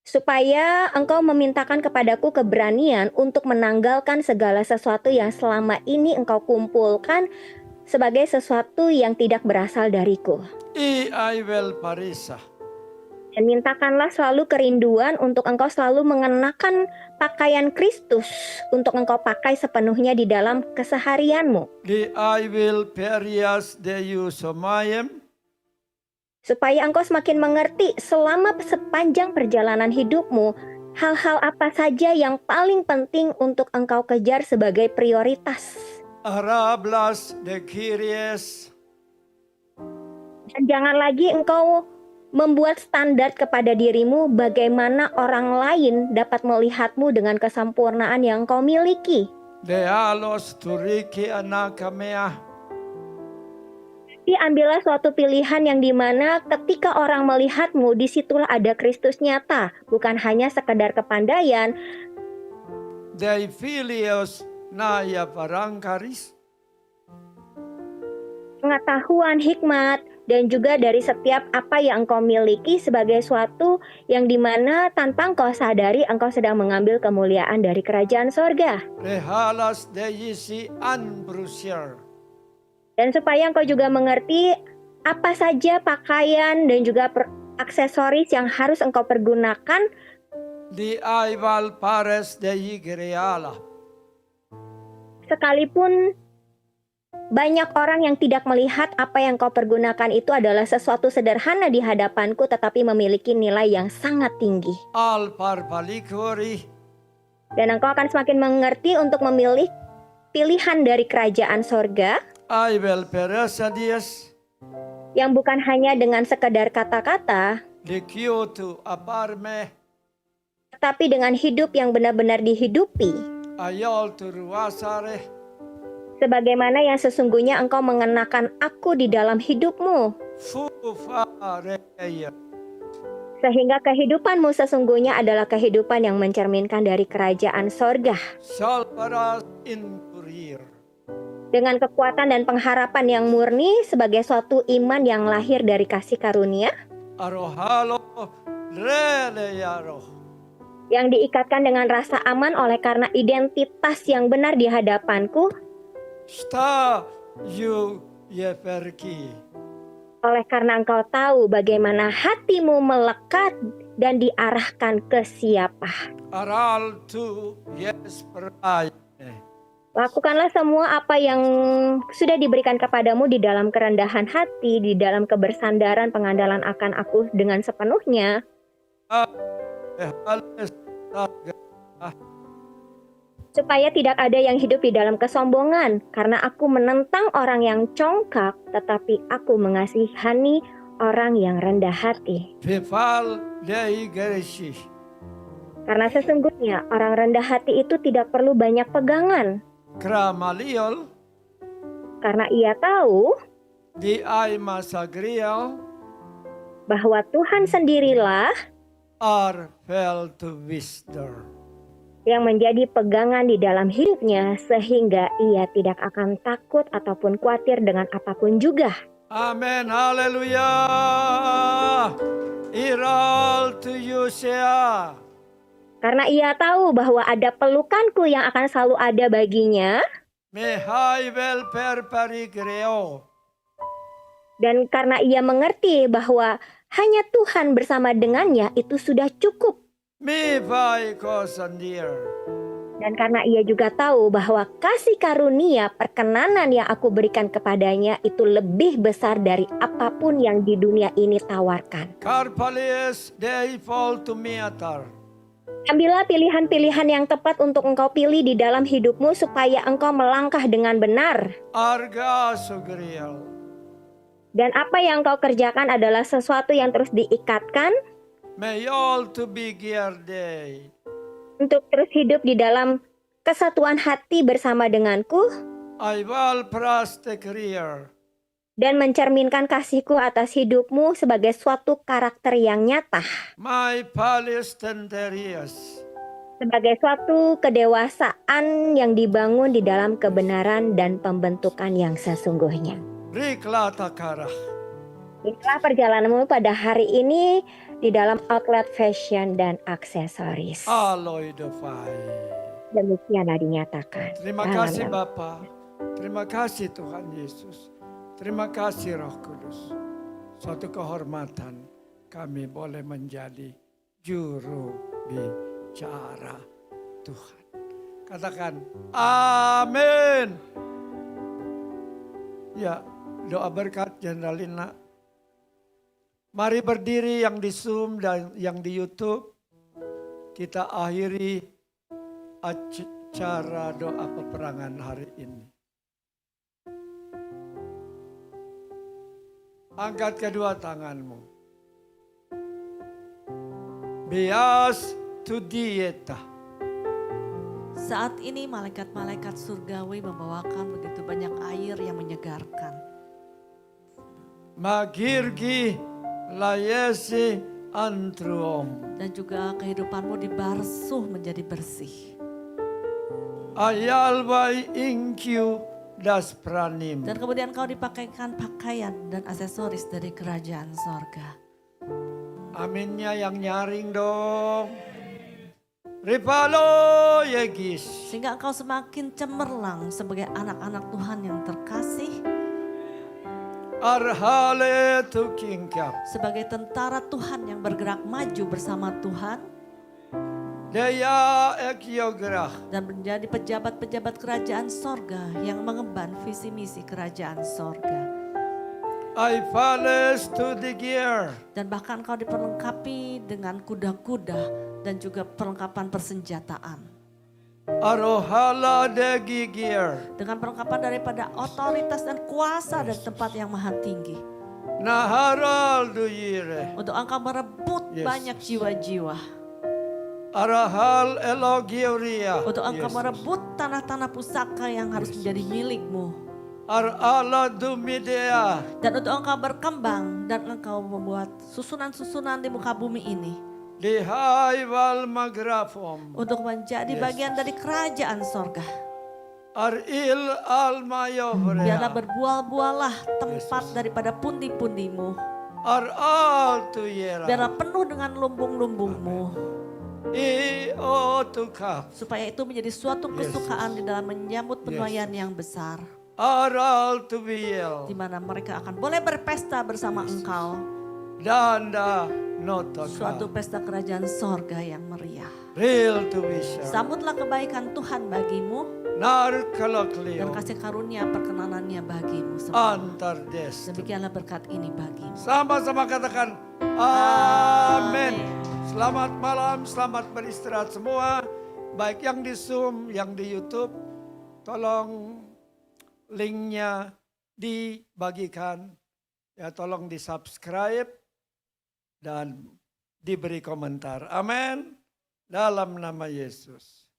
Supaya engkau memintakan kepadaku keberanian untuk menanggalkan segala sesuatu yang selama ini engkau kumpulkan sebagai sesuatu yang tidak berasal dariku. I will parisa. Dan mintakanlah selalu kerinduan untuk engkau selalu mengenakan pakaian Kristus untuk engkau pakai sepenuhnya di dalam keseharianmu. Di I will perias deyu somayem. Supaya engkau semakin mengerti selama sepanjang perjalanan hidupmu, hal-hal apa saja yang paling penting untuk engkau kejar sebagai prioritas. Arablas de kiries. Dan jangan lagi engkau membuat standar kepada dirimu bagaimana orang lain dapat melihatmu dengan kesempurnaan yang kau miliki. De alos turiki anakamea. Tapi ambillah suatu pilihan yang dimana ketika orang melihatmu, disitulah ada Kristus nyata, bukan hanya sekedar kepandaian, De filios naya parangkaris. pengetahuan, hikmat, dan juga dari setiap apa yang engkau miliki sebagai suatu yang dimana tanpa engkau sadari engkau sedang mengambil kemuliaan dari kerajaan sorga. Rehalas de yisi anbrusier. Dan supaya engkau juga mengerti apa saja pakaian dan juga aksesoris yang harus engkau pergunakan, Di aival pares de yigreala. sekalipun banyak orang yang tidak melihat apa yang kau pergunakan itu adalah sesuatu sederhana di hadapanku tetapi memiliki nilai yang sangat tinggi. Al parpalikori. Dan engkau akan semakin mengerti untuk memilih pilihan dari kerajaan sorga I will peresa dies. yang bukan hanya dengan sekedar kata-kata, De kyoto aparme. tetapi dengan hidup yang benar-benar dihidupi, Ayol turuasare. sebagaimana yang sesungguhnya engkau mengenakan aku di dalam hidupmu, Fufareya. sehingga kehidupanmu sesungguhnya adalah kehidupan yang mencerminkan dari kerajaan sorga, Salvaras inturir. dengan kekuatan dan pengharapan yang murni sebagai suatu iman yang lahir dari kasih karunia, Arohalo releyaro. yang diikatkan dengan rasa aman oleh karena identitas yang benar di hadapanku, Sta yu yeperki. oleh karena engkau tahu bagaimana hatimu melekat dan diarahkan ke siapa. Aral tu yesperai. Lakukanlah semua apa yang sudah diberikan kepadamu di dalam kerendahan hati, di dalam kebersandaran pengandalan akan aku dengan sepenuhnya, supaya tidak ada yang hidup di dalam kesombongan, karena aku menentang orang yang congkak, tetapi aku mengasihani orang yang rendah hati. Fefal dei gereshi. Karena sesungguhnya orang rendah hati itu tidak perlu banyak pegangan, Kramaliol karena ia tahu di ai masagriel bahwa Tuhan sendirilah ar fel to wisdom. yang menjadi pegangan di dalam hidupnya, sehingga ia tidak akan takut ataupun khawatir dengan apapun juga. Amen, haleluya. Iral to you share. Karena ia tahu bahwa ada pelukanku yang akan selalu ada baginya, Mehai vel per parigreo. dan karena ia mengerti bahwa hanya Tuhan bersama dengannya itu sudah cukup. Mi vai kosandir. Dan karena ia juga tahu bahwa kasih karunia perkenanan yang aku berikan kepadanya itu lebih besar dari apapun yang di dunia ini tawarkan. Karpales dei fall to meatar. Ambillah pilihan-pilihan yang tepat untuk engkau pilih di dalam hidupmu supaya engkau melangkah dengan benar. Arga sugriel. Dan apa yang engkau kerjakan adalah sesuatu yang terus diikatkan May all to be gear day. untuk terus hidup di dalam kesatuan hati bersama denganku I will praste career. dan mencerminkan kasihku atas hidupmu sebagai suatu karakter yang nyata, My palestinians. sebagai suatu kedewasaan yang dibangun di dalam kebenaran dan pembentukan yang sesungguhnya. Rikla takara. Inilah perjalananmu pada hari ini di dalam outlet fashion dan aksesoris. Aloy defy. Demikianlah dinyatakan. Terima Dalam kasih nama- Bapa. Terima kasih Tuhan Yesus. Terima kasih Roh Kudus. Suatu kehormatan kami boleh menjadi juru bicara Tuhan. Katakan amin. Ya, doa berkat Jenderalina. Mari berdiri yang di Zoom dan yang di YouTube. Kita akhiri acara doa peperangan hari ini. Angkat kedua tanganmu. Bias tu dieta. Saat ini malaikat-malaikat surgawi membawakan begitu banyak air yang menyegarkan. Magirgi layesi antruom. Dan juga kehidupanmu dibasuh menjadi bersih. Ayalwai ingkiu das pranim. Dan kemudian kau dipakaikan pakaian dan aksesoris dari kerajaan sorga. Aminnya yang nyaring dong. Ripalo yegis. Sehingga engkau semakin cemerlang sebagai anak-anak Tuhan yang terkasih. Arhale tu kingkap. Sebagai tentara Tuhan yang bergerak maju bersama Tuhan. Daya ekyograh. Dan menjadi pejabat-pejabat kerajaan sorga yang mengemban visi misi kerajaan sorga. I fales to the gear. Dan bahkan kau diperlengkapi dengan kuda-kuda dan juga perlengkapan persenjataan. Arohala degi gear. Dengan perlengkapan daripada otoritas dan kuasa dari tempat yang maha tinggi. Naharal du yire. Untuk engkau merebut Yes. banyak jiwa-jiwa. Arahal elogioria. Untuk engkau Yesus. merebut tanah-tanah pusaka yang harus menjadi milikmu. Arala dumidea. Dan untuk engkau berkembang dan engkau membuat susunan-susunan di muka bumi ini. Dihai wal magrafom. Untuk menjadi bagian dari kerajaan sorga. Aril almayovrea. Biarlah berbuah-buahlah tempat daripada pundi-pundimu. Aral tuyera. Biarlah penuh dengan lumbung-lumbungmu. Iotukaf. Supaya itu menjadi suatu kesukaan di dalam menyambut penuaian yang besar. Aral tubiel. Di mana mereka akan boleh berpesta bersama engkau. Danda notoka. Suatu pesta kerajaan sorga yang meriah. Real tuvisha. Sambutlah kebaikan Tuhan bagimu. Nar Dan kalaklio. kasih karunia perkenanannya bagimu semua. Antar des. Demikianlah berkat ini bagimu. Sama-sama katakan amin. Selamat malam, selamat beristirahat semua. Baik yang di Zoom, yang di YouTube. Tolong linknya dibagikan. Ya, tolong di subscribe. Dan diberi komentar. Amin. Dalam nama Yesus.